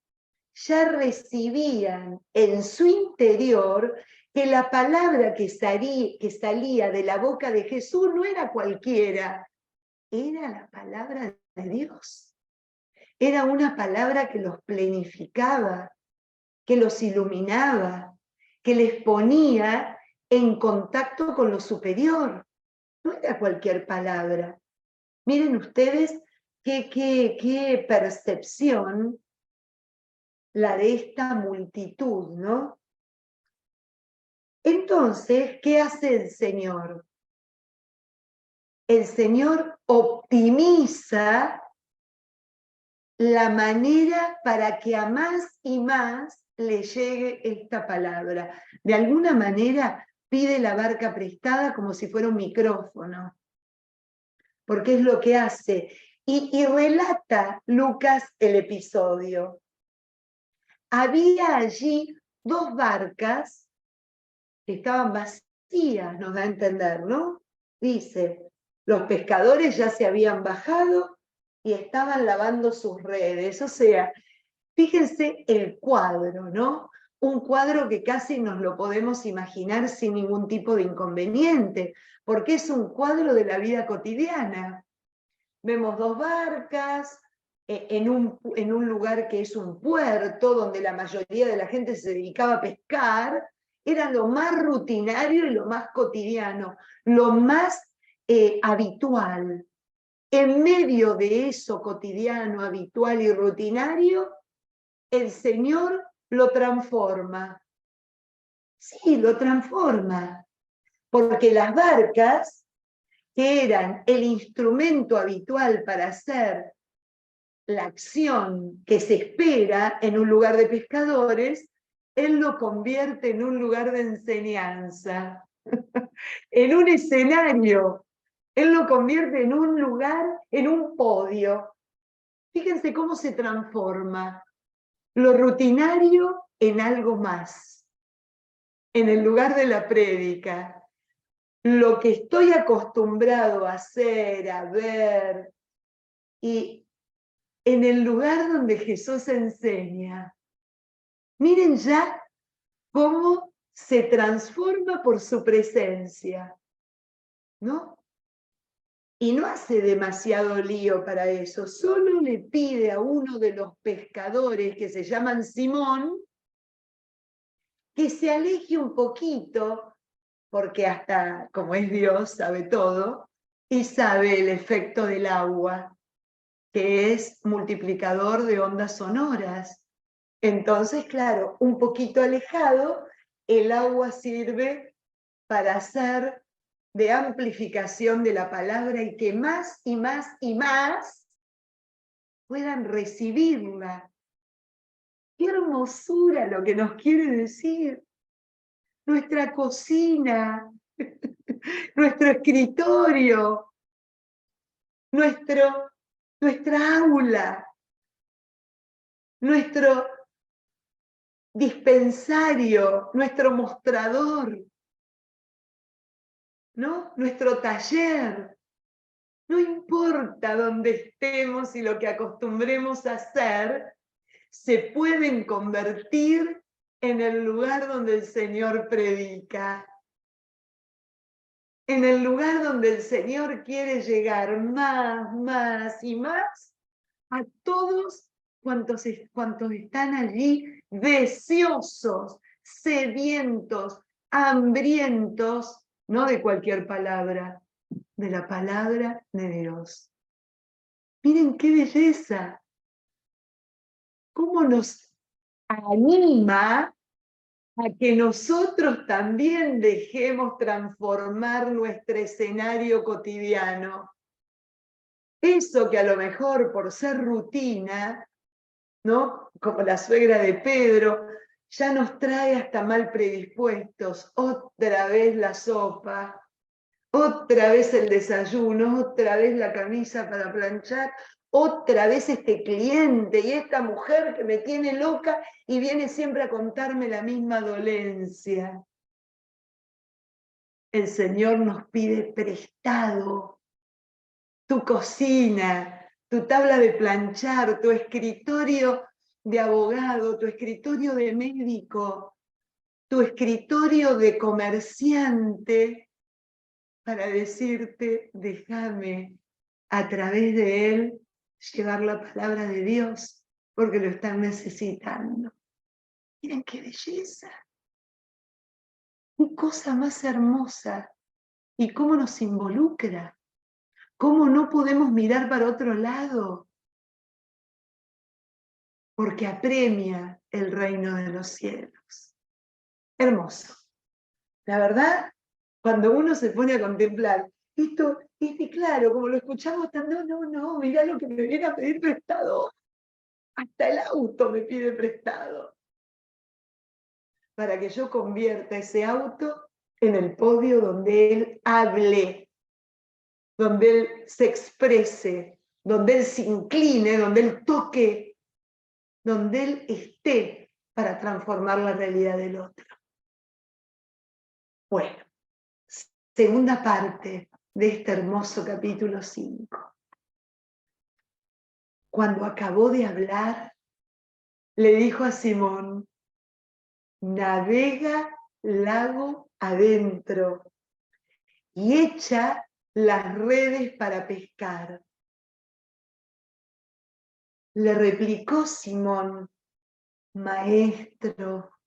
ya recibían en su interior que la palabra que salía de la boca de Jesús no era cualquiera, era la palabra de Dios. Era una palabra que los plenificaba, que los iluminaba, que les ponía en contacto con lo superior. No era cualquier palabra. Miren ustedes qué percepción la de esta multitud, ¿no? Entonces, ¿qué hace el Señor? El Señor optimiza la manera para que a más y más le llegue esta palabra. De alguna manera pide la barca prestada como si fuera un micrófono, porque es lo que hace. Y relata Lucas el episodio. Había allí 2 barcas que estaban vacías, nos da a entender, ¿no? Dice, los pescadores ya se habían bajado y estaban lavando sus redes. O sea, fíjense el cuadro, ¿no? Un cuadro que casi nos lo podemos imaginar sin ningún tipo de inconveniente, porque es un cuadro de la vida cotidiana. Vemos 2 barcas en un lugar que es un puerto, donde la mayoría de la gente se dedicaba a pescar. Era lo más rutinario y lo más cotidiano, lo más habitual. En medio de eso cotidiano, habitual y rutinario, el Señor lo transforma. Sí, lo transforma. Porque las barcas, que eran el instrumento habitual para hacer la acción que se espera en un lugar de pescadores, él lo convierte en un lugar de enseñanza, en un escenario. Él lo convierte en un lugar, en un podio. Fíjense cómo se transforma. lo rutinario en algo más, en el lugar de la prédica, lo que estoy acostumbrado a hacer, a ver, y en el lugar donde Jesús enseña. Miren ya cómo se transforma por su presencia, ¿no? Y no hace demasiado lío para eso, solo le pide a uno de los pescadores que se llaman Simón que se aleje un poquito, porque hasta como es Dios sabe todo, y sabe el efecto del agua, que es multiplicador de ondas sonoras. Entonces, claro, un poquito alejado, el agua sirve para hacer de amplificación de la palabra y que más y más y más puedan recibirla. ¡Qué hermosura lo que nos quiere decir! Nuestra cocina, nuestro escritorio, nuestra aula, nuestro dispensario, nuestro mostrador, ¿no? Nuestro taller. No importa dónde estemos y lo que acostumbremos a hacer, se pueden convertir en el lugar donde el Señor predica. En el lugar donde el Señor quiere llegar más, más y más a todos cuantos están allí deseosos, sedientos, hambrientos, no de cualquier palabra, de la palabra de Dios. Miren qué belleza, cómo nos anima a que nosotros también dejemos transformar nuestro escenario cotidiano. Eso que a lo mejor por ser rutina, ¿no? Como la suegra de Pedro, ya nos trae hasta mal predispuestos. Otra vez la sopa, otra vez el desayuno, otra vez la camisa para planchar, otra vez este cliente y esta mujer que me tiene loca y viene siempre a contarme la misma dolencia. El Señor nos pide prestado tu cocina, tu tabla de planchar, tu escritorio de abogado, tu escritorio de médico, tu escritorio de comerciante, para decirte, déjame a través de él llevar la palabra de Dios, porque lo están necesitando. Miren qué belleza, qué cosa más hermosa, y cómo nos involucra, cómo no podemos mirar para otro lado, porque apremia el reino de los cielos. Hermoso. La verdad, cuando uno se pone a contemplar esto, claro, como lo escuchamos tan, no, mirá lo que me viene a pedir prestado. Hasta el auto me pide prestado. Para que yo convierta ese auto en el podio donde él hable, donde él se exprese, donde él se incline, donde él toque, donde él esté para transformar la realidad del otro. Bueno, segunda parte de este hermoso capítulo 5. Cuando acabó de hablar, le dijo a Simón: navega lago adentro y echa las redes para pescar. Le replicó Simón: maestro,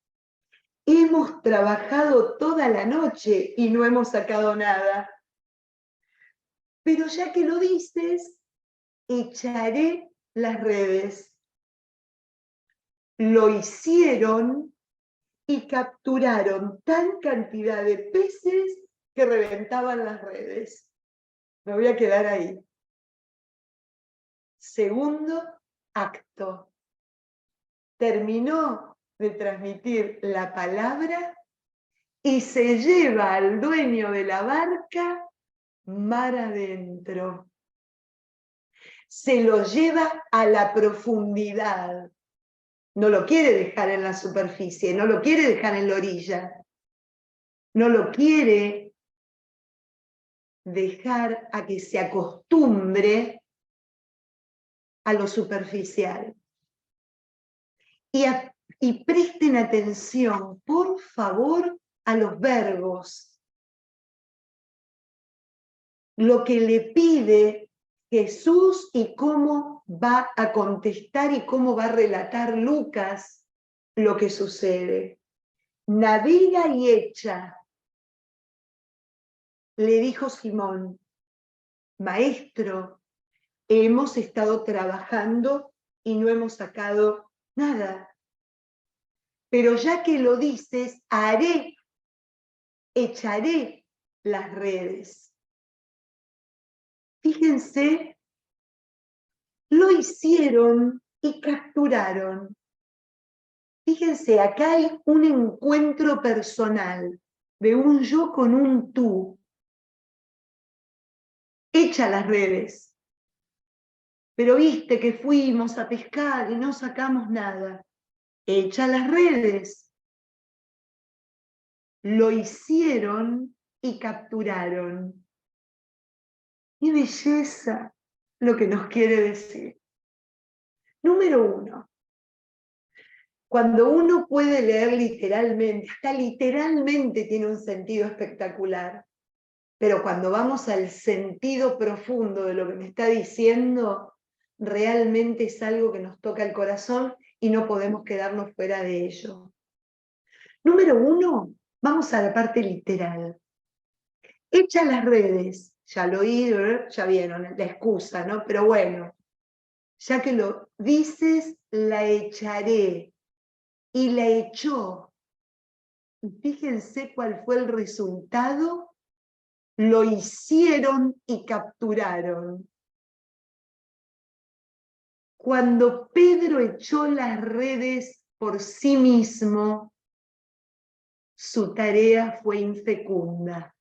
hemos trabajado toda la noche y no hemos sacado nada. Pero ya que lo dices, echaré las redes. Lo hicieron y capturaron tal cantidad de peces que reventaban las redes. Me voy a quedar ahí. Segundo acto. Terminó de transmitir la palabra y se lleva al dueño de la barca mar adentro. Se lo lleva a la profundidad. no lo quiere dejar en la superficie, no lo quiere dejar en la orilla, no lo quiere dejar a que se acostumbre a lo superficial. Y presten atención, por favor, a los verbos. Lo que le pide Jesús y cómo va a contestar y cómo va a relatar Lucas lo que sucede. Navega y echa, le dijo Simón, maestro, hemos estado trabajando y no hemos sacado nada. Pero ya que lo dices, echaré las redes. Fíjense, lo hicieron y capturaron. Fíjense, acá hay un encuentro personal de un yo con un tú. Echa las redes. Pero viste que fuimos a pescar y no sacamos nada. Echa las redes. Lo hicieron y capturaron. ¡Qué belleza lo que nos quiere decir! Número 1. Cuando uno puede leer literalmente, hasta literalmente tiene un sentido espectacular, pero cuando vamos al sentido profundo de lo que me está diciendo, realmente es algo que nos toca el corazón y no podemos quedarnos fuera de ello. Número 1, vamos a la parte literal. Echa las redes, ya lo oí, ya vieron la excusa, ¿no? Pero bueno, ya que lo dices, la echaré. Y la echó. Y fíjense cuál fue el resultado. Lo hicieron y capturaron. Cuando Pedro echó las redes por sí mismo, su tarea fue infecunda.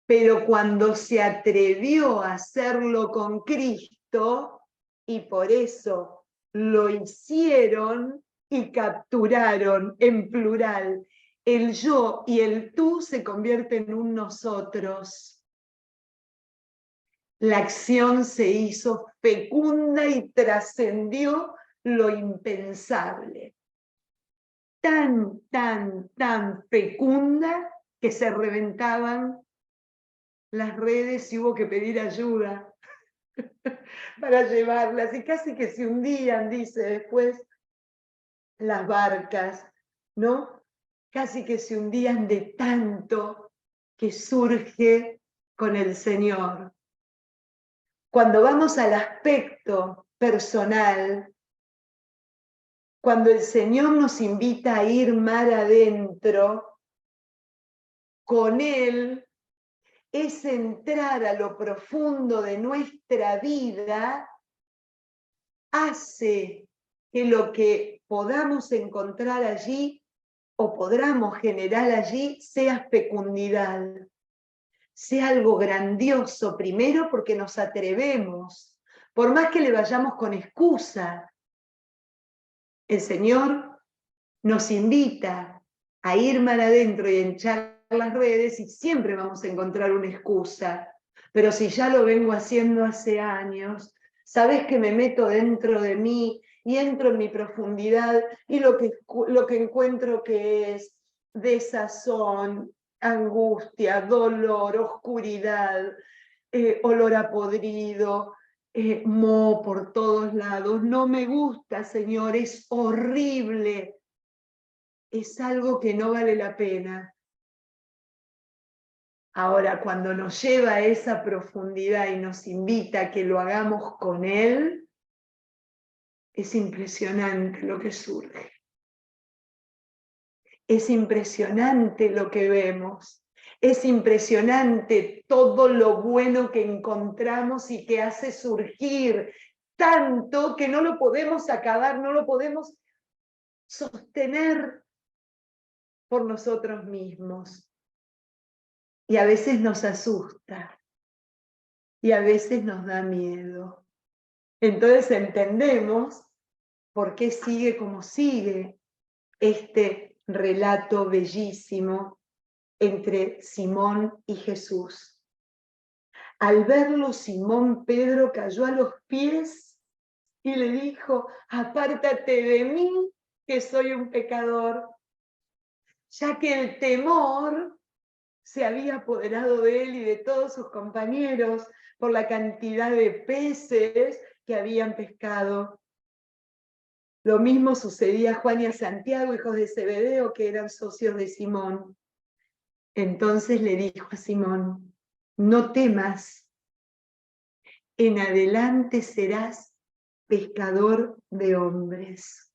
Pero cuando se atrevió a hacerlo con Cristo, y por eso lo hicieron y capturaron en plural, el yo y el tú se convierten en un nosotros. La acción se hizo fecunda y trascendió lo impensable. Tan fecunda que se reventaban las redes y hubo que pedir ayuda para llevarlas. Y casi que se hundían, dice después, las barcas, ¿no? Casi que se hundían de tanto que surge con el Señor. Cuando vamos al aspecto personal, cuando el Señor nos invita a ir mar adentro, con Él es entrar a lo profundo de nuestra vida, hace que lo que podamos encontrar allí o podamos generar allí sea fecundidad, sea algo grandioso, primero porque nos atrevemos, por más que le vayamos con excusa. El Señor nos invita a ir mar adentro y echar las redes y siempre vamos a encontrar una excusa. Pero si ya lo vengo haciendo hace años, sabes que me meto dentro de mí y entro en mi profundidad y lo que encuentro que es desazón, angustia, dolor, oscuridad, olor a podrido, moho por todos lados. No me gusta, Señor, es horrible. Es algo que no vale la pena. Ahora, cuando nos lleva a esa profundidad y nos invita a que lo hagamos con Él, es impresionante lo que surge. Es impresionante lo que vemos. Es impresionante todo lo bueno que encontramos y que hace surgir tanto que no lo podemos acabar, no lo podemos sostener por nosotros mismos. Y a veces nos asusta. Y a veces nos da miedo. Entonces entendemos por qué sigue como sigue este relato bellísimo entre Simón y Jesús. Al verlo, Simón Pedro cayó a los pies y le dijo: apártate de mí, que soy un pecador, ya que el temor se había apoderado de él y de todos sus compañeros por la cantidad de peces que habían pescado. Lo mismo sucedía a Juan y a Santiago, hijos de Zebedeo, que eran socios de Simón. Entonces le dijo a Simón: no temas, en adelante serás pescador de hombres.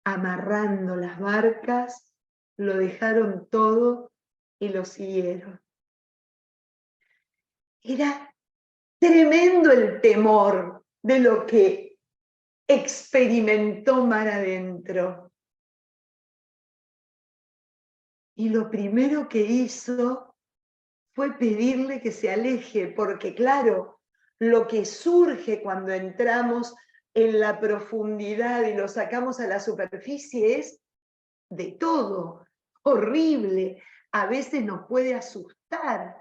Amarrando las barcas, lo dejaron todo y lo siguieron. Era tremendo el temor de lo que experimentó mar adentro. Y lo primero que hizo fue pedirle que se aleje, porque claro, lo que surge cuando entramos en la profundidad y lo sacamos a la superficie es de todo, horrible. A veces nos puede asustar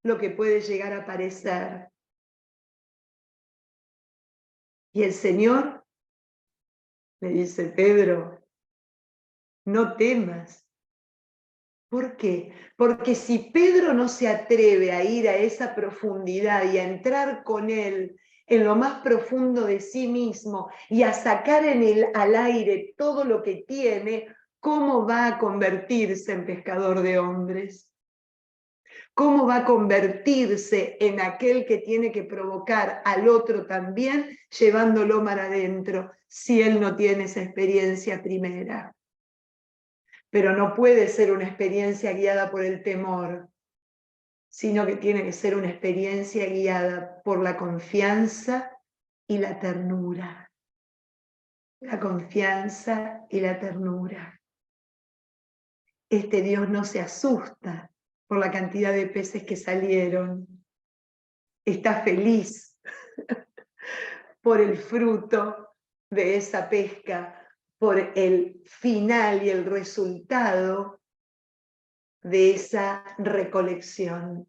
lo que puede llegar a parecer. Y el Señor le dice: Pedro, no temas. ¿Por qué? Porque si Pedro no se atreve a ir a esa profundidad y a entrar con él en lo más profundo de sí mismo y a sacar al aire todo lo que tiene, ¿cómo va a convertirse en pescador de hombres? ¿Cómo va a convertirse en aquel que tiene que provocar al otro también, llevándolo mar adentro, si él no tiene esa experiencia primera? Pero no puede ser una experiencia guiada por el temor, sino que tiene que ser una experiencia guiada por la confianza y la ternura. La confianza y la ternura. Este Dios no se asusta por la cantidad de peces que salieron. Está feliz por el fruto de esa pesca, por el final y el resultado de esa recolección.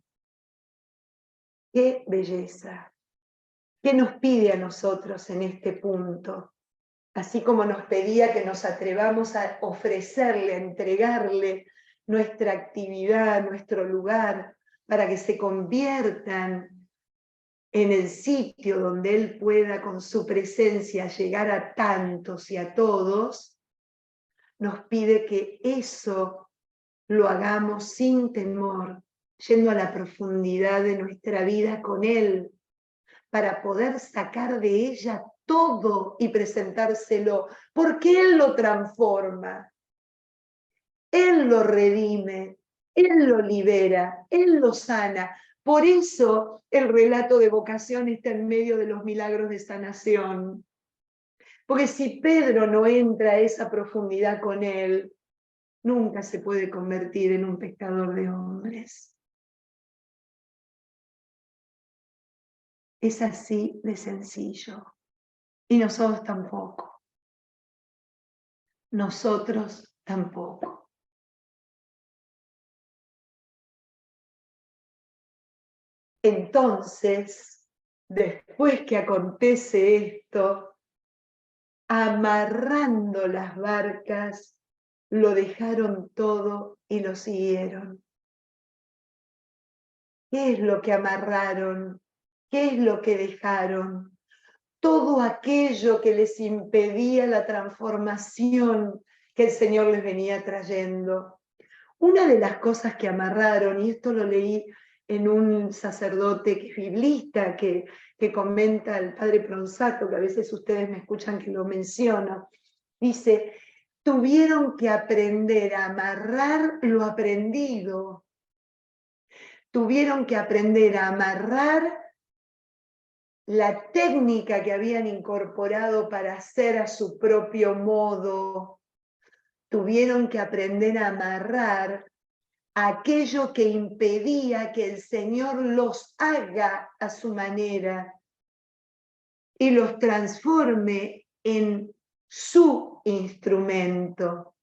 ¡Qué belleza! ¿Qué nos pide a nosotros en este punto? Así como nos pedía que nos atrevamos a ofrecerle, a entregarle nuestra actividad, nuestro lugar, para que se conviertan en el sitio donde Él pueda con su presencia llegar a tantos y a todos, nos pide que eso lo hagamos sin temor, yendo a la profundidad de nuestra vida con Él, para poder sacar de ella todo y presentárselo, porque Él lo transforma, Él lo redime, Él lo libera, Él lo sana. Por eso el relato de vocación está en medio de los milagros de sanación. Porque si Pedro no entra a esa profundidad con Él, nunca se puede convertir en un pescador de hombres. Es así de sencillo. Y nosotros tampoco. Nosotros tampoco. Entonces, después que acontece esto, amarrando las barcas, lo dejaron todo y lo siguieron. ¿Qué es lo que amarraron? ¿Qué es lo que dejaron? Todo aquello que les impedía la transformación que el Señor les venía trayendo. Una de las cosas que amarraron, y esto lo leí en un sacerdote que es biblista, que comenta el padre Pronsato, que a veces ustedes me escuchan que lo menciono, dice: tuvieron que aprender a amarrar lo aprendido. Tuvieron que aprender a amarrar la técnica que habían incorporado para hacer a su propio modo. Tuvieron que aprender a amarrar aquello que impedía que el Señor los haga a su manera y los transforme en su instrumento.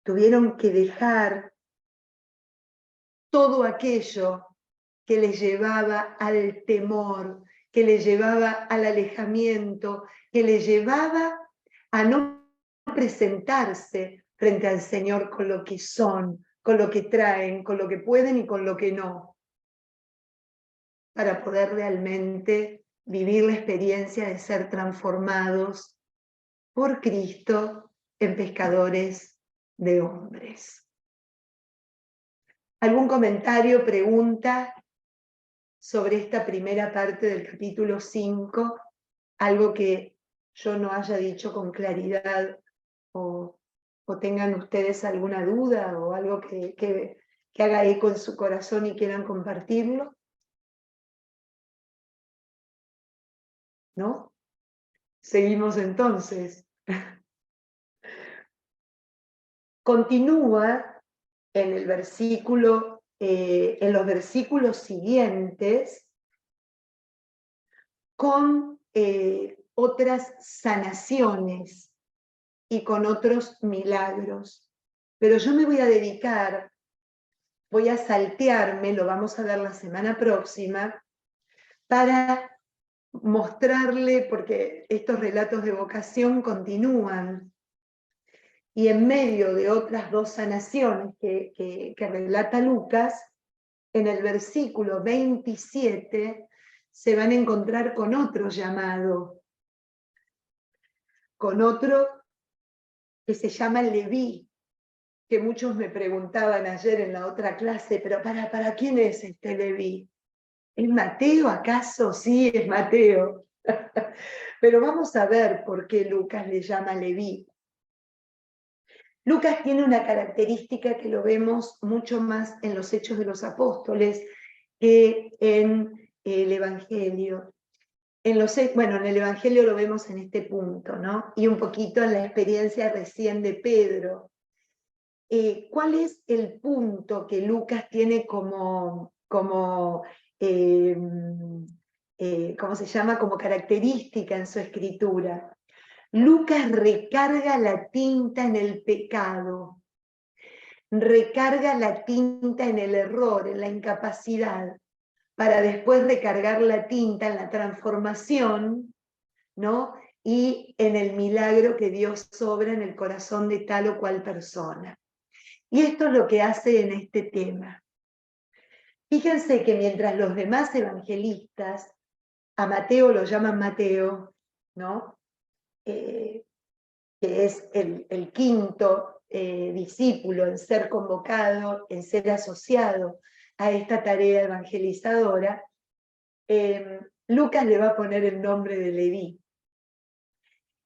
Tuvieron que dejar todo aquello que les llevaba al temor, que les llevaba al alejamiento, que les llevaba a no presentarse frente al Señor con lo que son, con lo que traen, con lo que pueden y con lo que no, para poder realmente vivir la experiencia de ser transformados por Cristo en pescadores de hombres. ¿Algún comentario, pregunta sobre esta primera parte del capítulo 5? Algo que yo no haya dicho con claridad o tengan ustedes alguna duda o algo que haga eco en su corazón y quieran compartirlo. ¿No? Seguimos entonces. Continúa en el versículo, en los versículos siguientes con otras sanaciones y con otros milagros. Pero yo me voy a dedicar, voy a saltearme, lo vamos a ver la semana próxima, para mostrarle, porque estos relatos de vocación continúan, y en medio de otras dos sanaciones que relata Lucas, en el versículo 27 se van a encontrar con otro llamado, con otro que se llama Leví, que muchos me preguntaban ayer en la otra clase, pero ¿para quién es este Leví? ¿Es Mateo acaso? Sí, es Mateo. Pero vamos a ver por qué Lucas le llama Leví. Lucas tiene una característica que lo vemos mucho más en los Hechos de los Apóstoles que en el Evangelio. En el Evangelio lo vemos en este punto, ¿no? Y un poquito en la experiencia recién de Pedro. ¿Cuál es el punto que Lucas tiene ¿cómo se llama? Como característica en su escritura? Lucas recarga la tinta en el pecado, recarga la tinta en el error, en la incapacidad, para después recargar la tinta en la transformación, ¿no? Y en el milagro que Dios obra en el corazón de tal o cual persona. Y esto es lo que hace en este tema. Fíjense que mientras los demás evangelistas, a Mateo lo llaman Mateo, ¿no? Que es el quinto discípulo en ser convocado, en ser asociado a esta tarea evangelizadora, Lucas le va a poner el nombre de Leví.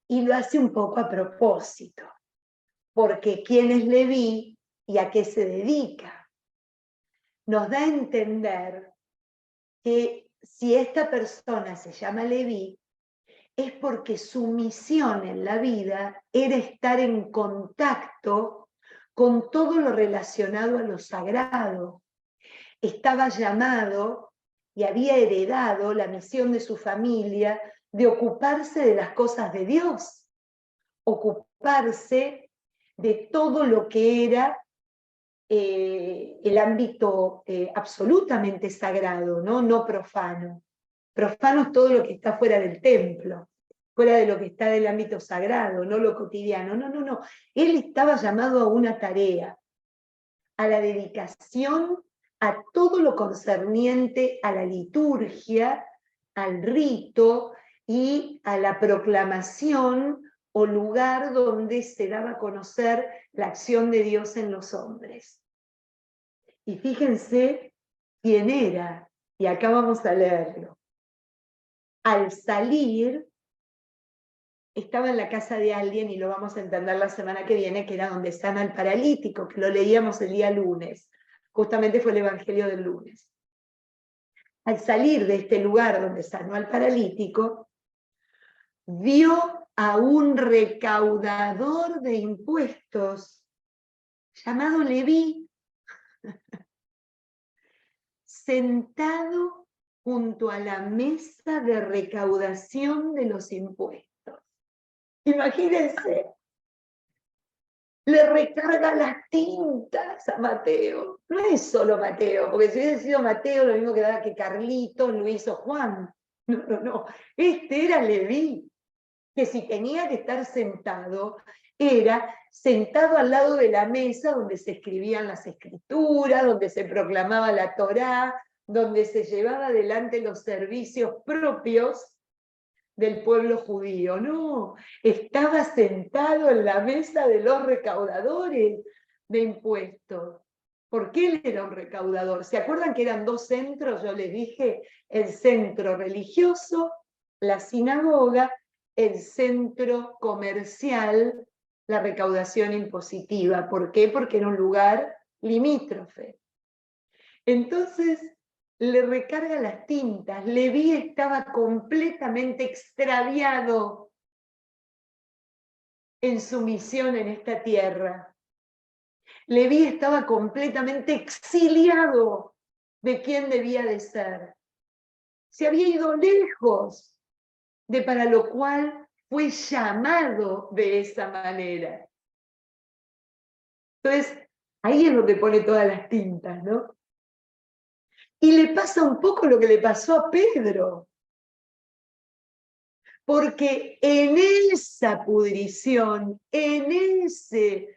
Y lo hace un poco a propósito, porque ¿quién es Leví y a qué se dedica? Nos da a entender que si esta persona se llama Leví, es porque su misión en la vida era estar en contacto con todo lo relacionado a lo sagrado. Estaba llamado y había heredado la misión de su familia de ocuparse de las cosas de Dios, ocuparse de todo lo que era el ámbito absolutamente sagrado, no profano. Profano es todo lo que está fuera del templo, fuera de lo que está del ámbito sagrado, no lo cotidiano. No. Él estaba llamado a una tarea, a la dedicación a todo lo concerniente a la liturgia, al rito y a la proclamación o lugar donde se daba a conocer la acción de Dios en los hombres. Y fíjense quién era, y acá vamos a leerlo. Al salir, estaba en la casa de alguien, y lo vamos a entender la semana que viene, que era donde sana al paralítico, que lo leíamos el día lunes. Justamente fue el Evangelio del lunes. Al salir de este lugar donde sanó al paralítico, vio a un recaudador de impuestos llamado Leví, sentado junto a la mesa de recaudación de los impuestos. Imagínense, le recarga las tintas a Mateo. No es solo Mateo, porque si hubiese sido Mateo, lo mismo que daba que Carlitos lo hizo Juan. No, no, no. Este era Leví, que si tenía que estar sentado, era sentado al lado de la mesa donde se escribían las escrituras, donde se proclamaba la Torá, donde se llevaba adelante los servicios propios del pueblo judío. No, estaba sentado en la mesa de los recaudadores de impuestos. ¿Por qué él era un recaudador? ¿Se acuerdan que eran dos centros? Yo les dije, el centro religioso, la sinagoga, el centro comercial, la recaudación impositiva. ¿Por qué? Porque era un lugar limítrofe. Entonces, le recarga las tintas. Leví estaba completamente extraviado en su misión en esta tierra. Leví estaba completamente exiliado de quién debía de ser. Se había ido lejos de para lo cual fue llamado de esa manera. Entonces, ahí es donde pone todas las tintas, ¿no? Y le pasa un poco lo que le pasó a Pedro. Porque en esa pudrición, en ese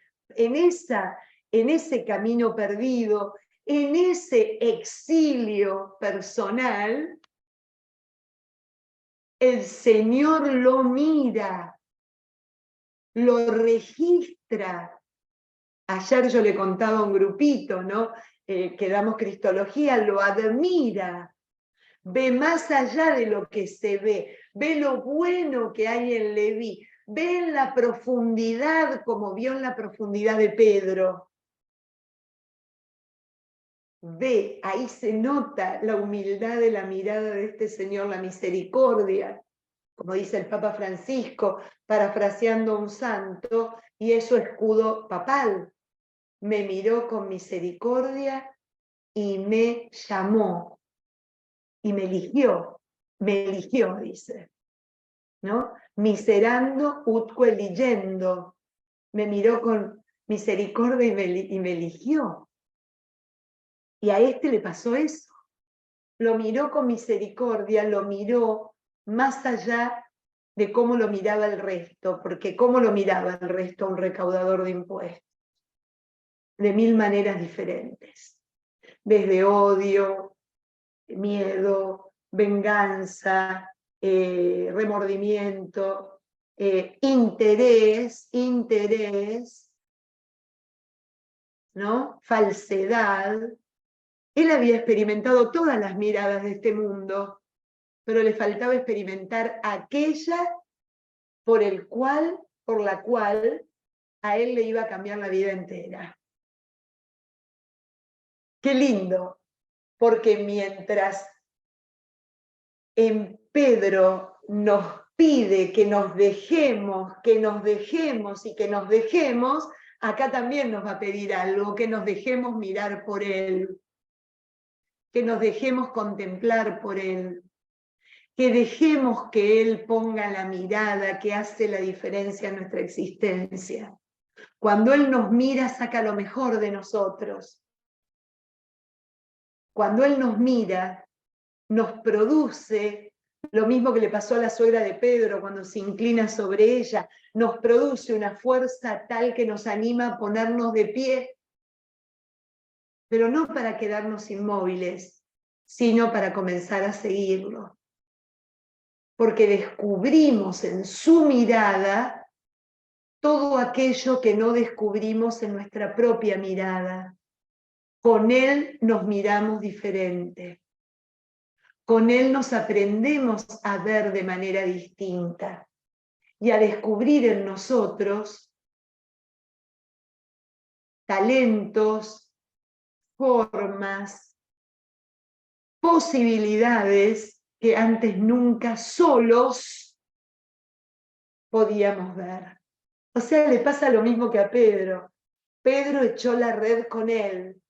camino perdido, en ese exilio personal, el Señor lo mira, lo registra. Ayer yo le contaba a un grupito, ¿no? Que damos Cristología, lo admira, ve más allá de lo que se ve lo bueno que hay en Leví, ve en la profundidad como vio en la profundidad de Pedro. Ve, ahí se nota la humildad de la mirada de este Señor, la misericordia, como dice el Papa Francisco, parafraseando a un santo, y es su escudo papal. Me miró con misericordia y me llamó, y me eligió, dice, ¿no? Miserando utque eligiendo, me miró con misericordia y me eligió. Y a este le pasó eso. Lo miró con misericordia, lo miró más allá de cómo lo miraba el resto, porque cómo lo miraba el resto un recaudador de impuestos, de mil maneras diferentes, desde odio, miedo, venganza, remordimiento, interés, ¿no? Falsedad. Él había experimentado todas las miradas de este mundo, pero le faltaba experimentar aquella por la cual a él le iba a cambiar la vida entera. Qué lindo, porque mientras en Pedro nos pide que nos dejemos y que nos dejemos, acá también nos va a pedir algo, que nos dejemos mirar por él, que nos dejemos contemplar por él, que dejemos que él ponga la mirada que hace la diferencia en nuestra existencia. Cuando él nos mira, saca lo mejor de nosotros. Cuando él nos mira, nos produce lo mismo que le pasó a la suegra de Pedro cuando se inclina sobre ella, nos produce una fuerza tal que nos anima a ponernos de pie, pero no para quedarnos inmóviles, sino para comenzar a seguirlo. Porque descubrimos en su mirada todo aquello que no descubrimos en nuestra propia mirada. Con él nos miramos diferente. Con él nos aprendemos a ver de manera distinta y a descubrir en nosotros talentos, formas, posibilidades que antes nunca solos podíamos ver. O sea, le pasa lo mismo que a Pedro. Pedro echó la red con él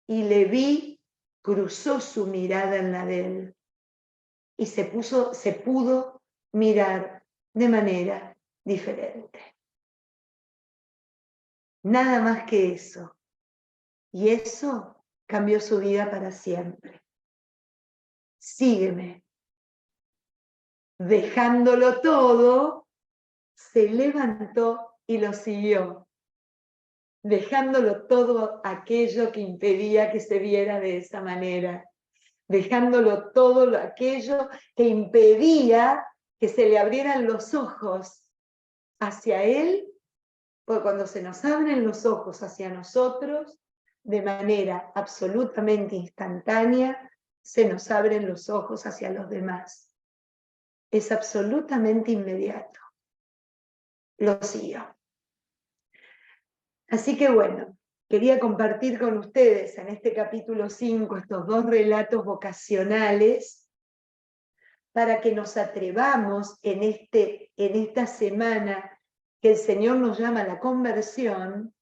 y Leví cruzó su mirada en la de él y se pudo mirar de manera diferente. Nada más que eso. Y eso cambió su vida para siempre. Sígueme. Dejándolo todo, se levantó y lo siguió. Dejándolo todo aquello que impedía que se viera de esa manera. Dejándolo todo aquello que impedía que se le abrieran los ojos hacia él, porque cuando se nos abren los ojos hacia nosotros, de manera absolutamente instantánea, se nos abren los ojos hacia los demás. Es absolutamente inmediato. Lo siguió. Así que bueno, quería compartir con ustedes en este capítulo 5 estos dos relatos vocacionales para que nos atrevamos en esta semana que el Señor nos llama a la conversión,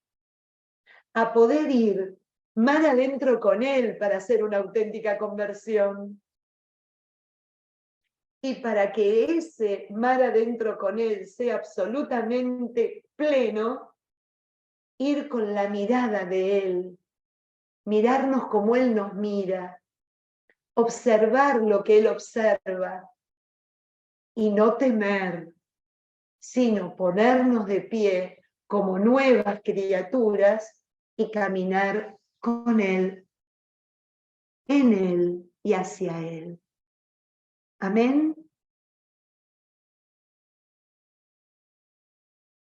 a poder ir mar adentro con Él para hacer una auténtica conversión. Y para que ese mar adentro con Él sea absolutamente pleno, ir con la mirada de Él, mirarnos como Él nos mira, observar lo que Él observa y no temer, sino ponernos de pie como nuevas criaturas y caminar con Él, en Él y hacia Él. Amén.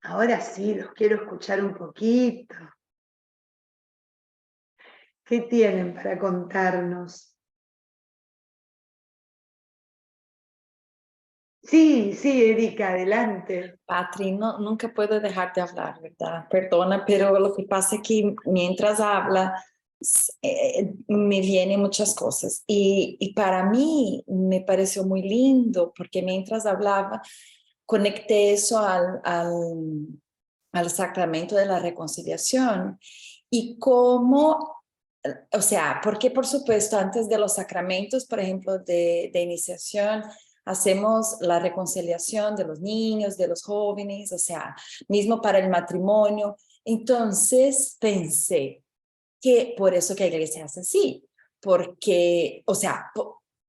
Ahora sí, los quiero escuchar un poquito. ¿Qué tienen para contarnos? Sí, sí, Erika, adelante. Patri, nunca puedo dejar de hablar, ¿verdad? Perdona, pero lo que pasa es que mientras habla me vienen muchas cosas. Y para mí me pareció muy lindo porque mientras hablaba conecté eso al sacramento de la reconciliación y cómo, o sea, porque por supuesto antes de los sacramentos, por ejemplo, de iniciación, hacemos la reconciliación de los niños, de los jóvenes, o sea, mismo para el matrimonio. Entonces pensé que por eso que la iglesia hace así, porque, o sea,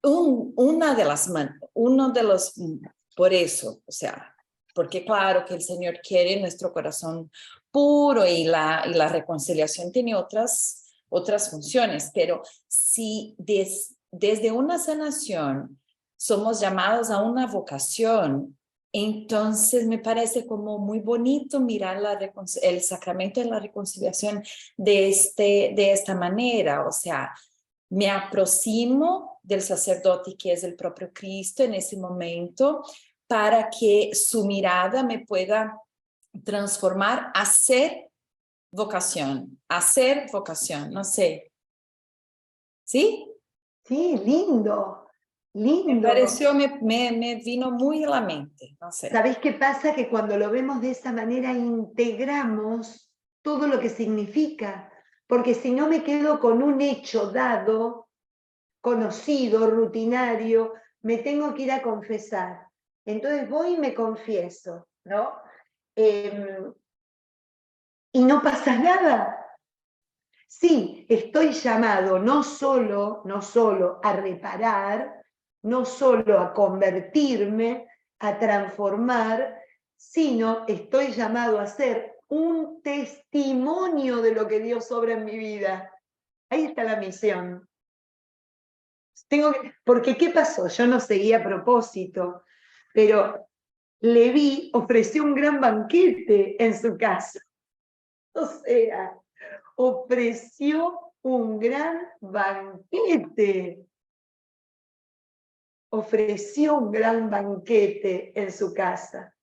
uno de los, por eso, o sea, porque claro que el Señor quiere nuestro corazón puro y la reconciliación tiene otras funciones, pero si desde una sanación somos llamados a una vocación, entonces me parece como muy bonito mirar el sacramento de la reconciliación de esta manera, o sea, me aproximo del sacerdote que es el propio Cristo en ese momento para que su mirada me pueda transformar a ser vocación, no sé. ¿Sí? Sí, lindo, Me lindo. pareció, me vino muy a la mente, no sé. ¿Sabés qué pasa? Que cuando lo vemos de esa manera integramos todo lo que significa, porque si no me quedo con un hecho dado, conocido, rutinario, me tengo que ir a confesar. Entonces voy y me confieso, ¿no? Y no pasa nada. Sí, estoy llamado no solo a reparar, no solo a convertirme, a transformar, sino estoy llamado a ser un testimonio de lo que Dios obra en mi vida. Ahí está la misión. Porque ¿qué pasó? Yo no seguí a propósito, pero Leví ofreció un gran banquete en su casa. O sea, ofreció un gran banquete. Ofreció un gran banquete en su casa.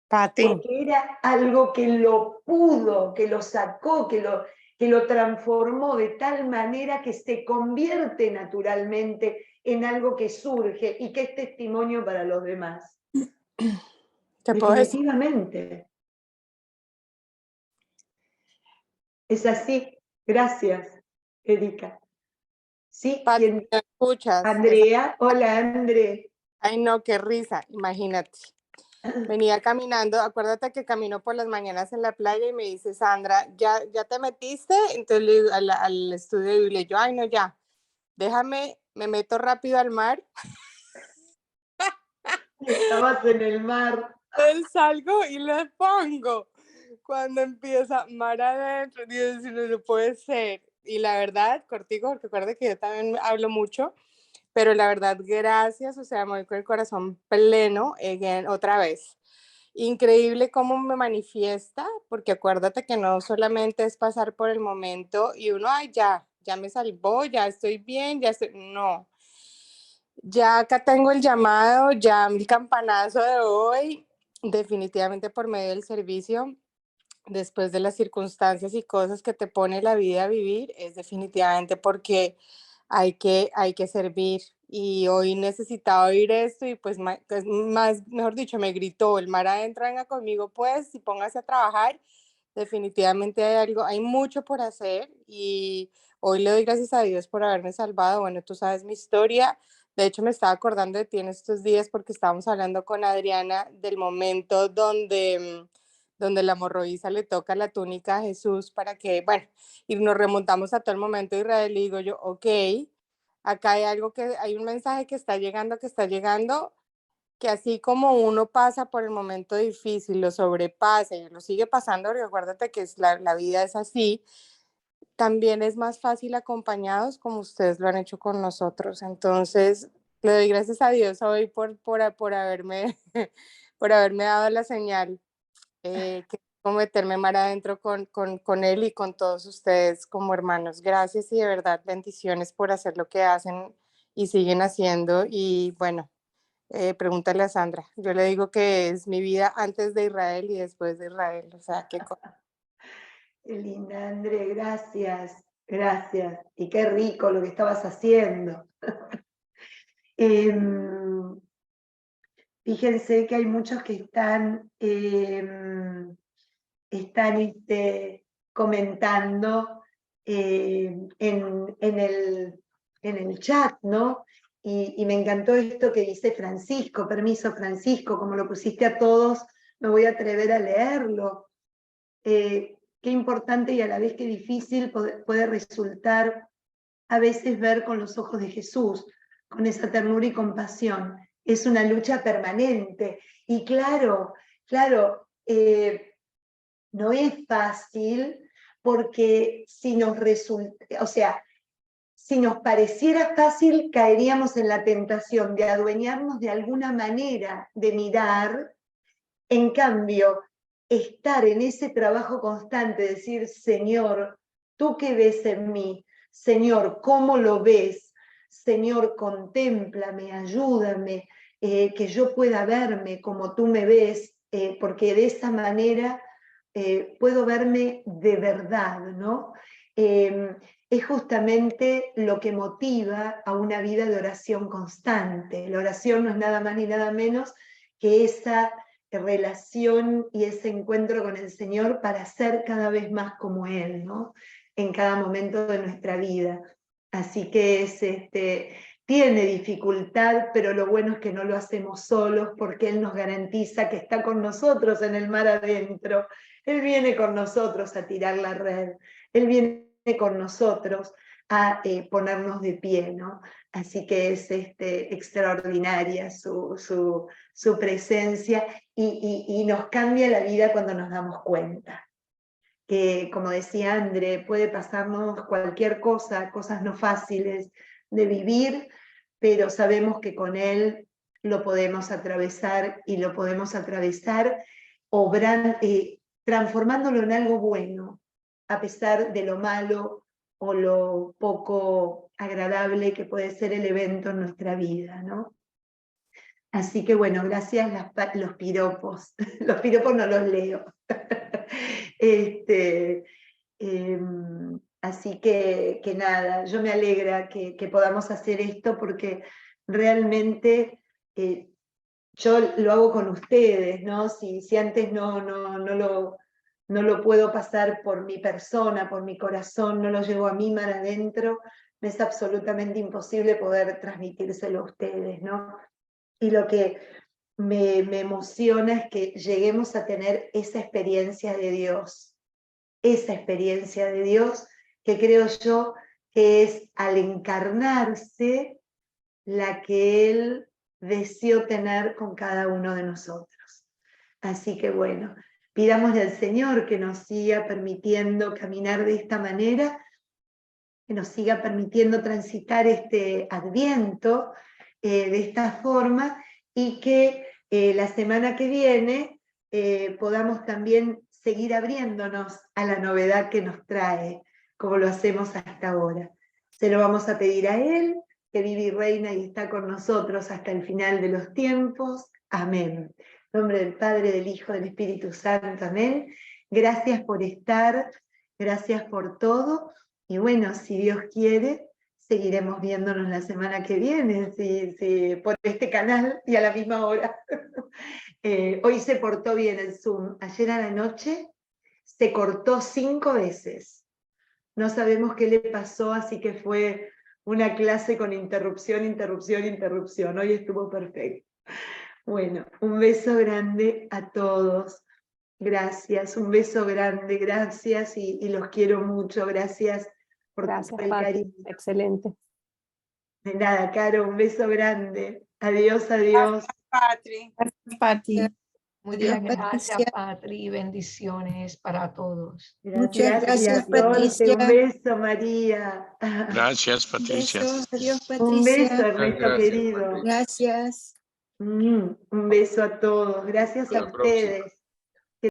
Pati, Porque era algo que lo pudo, que lo sacó, que lo transformó de tal manera que se convierte naturalmente en algo que surge y que es testimonio para los demás. ¿te puedo decir? Definitivamente. Es así. Gracias, Erika. ¿Sí? Pati, ¿Quién? ¿me escuchas? Andrea. Hola, André. Ay, no, qué risa, imagínate. Venía caminando, acuérdate que camino por las mañanas en la playa y me dice Sandra, ¿ya te metiste? Entonces le digo al estudio de Biblia, yo, ay no, ya, déjame, me meto rápido al mar. Estabas en el mar. Entonces salgo y le pongo. Cuando empieza mar adentro, Dios, no puede ser. Y la verdad, cortico, porque recuerda que yo también hablo mucho, pero la verdad, gracias, o sea, me voy con el corazón pleno, again, otra vez. Increíble cómo me manifiesta, porque acuérdate que no solamente es pasar por el momento y uno, ay, ya me salvó, ya estoy bien, ya estoy, no. Ya acá tengo el llamado, ya mi campanazo de hoy, definitivamente por medio del servicio, después de las circunstancias y cosas que te pone la vida a vivir, es definitivamente porque hay que servir. Y hoy necesitaba oír esto y pues más, mejor dicho, me gritó, el mar adentro, venga conmigo pues y póngase a trabajar. Definitivamente hay algo, hay mucho por hacer y hoy le doy gracias a Dios por haberme salvado. Bueno, tú sabes mi historia. De hecho, me estaba acordando de ti en estos días porque estábamos hablando con Adriana del momento donde la hemorroísa le toca la túnica a Jesús para que, bueno, y nos remontamos a todo el momento de Israel y digo yo, ok, acá hay algo hay un mensaje que está llegando, que así como uno pasa por el momento difícil, lo sobrepasa y lo sigue pasando, porque acuérdate que la vida es así, también es más fácil acompañados como ustedes lo han hecho con nosotros. Entonces, le doy gracias a Dios hoy por haberme, por haberme dado la señal, que como meterme mar adentro con él y con todos ustedes como hermanos. Gracias y de verdad bendiciones por hacer lo que hacen y siguen haciendo. Y bueno, pregúntale a Sandra. Yo le digo que es mi vida antes de Israel y después de Israel. O sea, qué cosa. Qué linda, André, gracias, gracias. Y qué rico lo que estabas haciendo. Fíjense que hay muchos que están comentando en el chat, ¿no? Y me encantó esto que dice Francisco, permiso Francisco, como lo pusiste a todos, me voy a atrever a leerlo. Qué importante y a la vez qué difícil puede resultar a veces ver con los ojos de Jesús, con esa ternura y compasión. Es una lucha permanente. Y claro, claro, no es fácil porque si nos resulta, o sea, si nos pareciera fácil, caeríamos en la tentación de adueñarnos de alguna manera de mirar. En cambio, estar en ese trabajo constante, decir, Señor, ¿tú qué ves en mí? Señor, ¿cómo lo ves? Señor, contémplame, ayúdame, que yo pueda verme como tú me ves, porque de esa manera puedo verme de verdad, ¿no? Es justamente lo que motiva a una vida de oración constante. La oración no es nada más ni nada menos que esa relación y ese encuentro con el Señor para ser cada vez más como Él, ¿no? En cada momento de nuestra vida. Así que tiene dificultad, pero lo bueno es que no lo hacemos solos porque Él nos garantiza que está con nosotros en el mar adentro. Él viene con nosotros a tirar la red. Él viene con nosotros a ponernos de pie, ¿no? Así que es extraordinaria su presencia y nos cambia la vida cuando nos damos cuenta. Que, como decía André, puede pasarnos cualquier cosa, cosas no fáciles de vivir, pero sabemos que con Él lo podemos atravesar y lo podemos atravesar transformándolo en algo bueno, a pesar de lo malo o lo poco agradable que puede ser el evento en nuestra vida, ¿no? Así que bueno, gracias los piropos. Los piropos no los leo. Así que nada, yo me alegra que podamos hacer esto porque realmente yo lo hago con ustedes, ¿no? Si antes no lo puedo pasar por mi persona, por mi corazón, no lo llevo a mí mar adentro, me es absolutamente imposible poder transmitírselo a ustedes, ¿no? Y lo que me emociona es que lleguemos a tener esa experiencia de Dios que creo yo que es al encarnarse la que Él deseó tener con cada uno de nosotros. Así que bueno, pidámosle al Señor que nos siga permitiendo caminar de esta manera, que nos siga permitiendo transitar este Adviento de esta forma, y que la semana que viene podamos también seguir abriéndonos a la novedad que nos trae, como lo hacemos hasta ahora. Se lo vamos a pedir a Él, que vive y reina y está con nosotros hasta el final de los tiempos. Amén. En nombre del Padre, del Hijo, del Espíritu Santo. Amén. Gracias por estar, gracias por todo. Y bueno, si Dios quiere, seguiremos viéndonos la semana que viene, por este canal y a la misma hora. Hoy se portó bien el Zoom. Ayer a la noche se cortó 5 veces. No sabemos qué le pasó, así que fue una clase con interrupción, interrupción, interrupción. Hoy estuvo perfecto. Bueno, un beso grande a todos. Gracias, un beso grande, gracias y los quiero mucho. Gracias por Gracias, el Pati. cariño. Excelente. De nada, Caro, un beso grande. Adiós, adiós. Patri. Gracias, Pati. Muchas Adiós, gracias, Patricia. Patri. Bendiciones para todos. Muchas gracias, Dolce, Patricia. un beso, María. Gracias, Patricia. Besos. Adiós, Un beso, Patricia. Ernesto Gracias, querido. Patricia. Gracias. Un beso a todos. Gracias Hasta a la próxima. ustedes.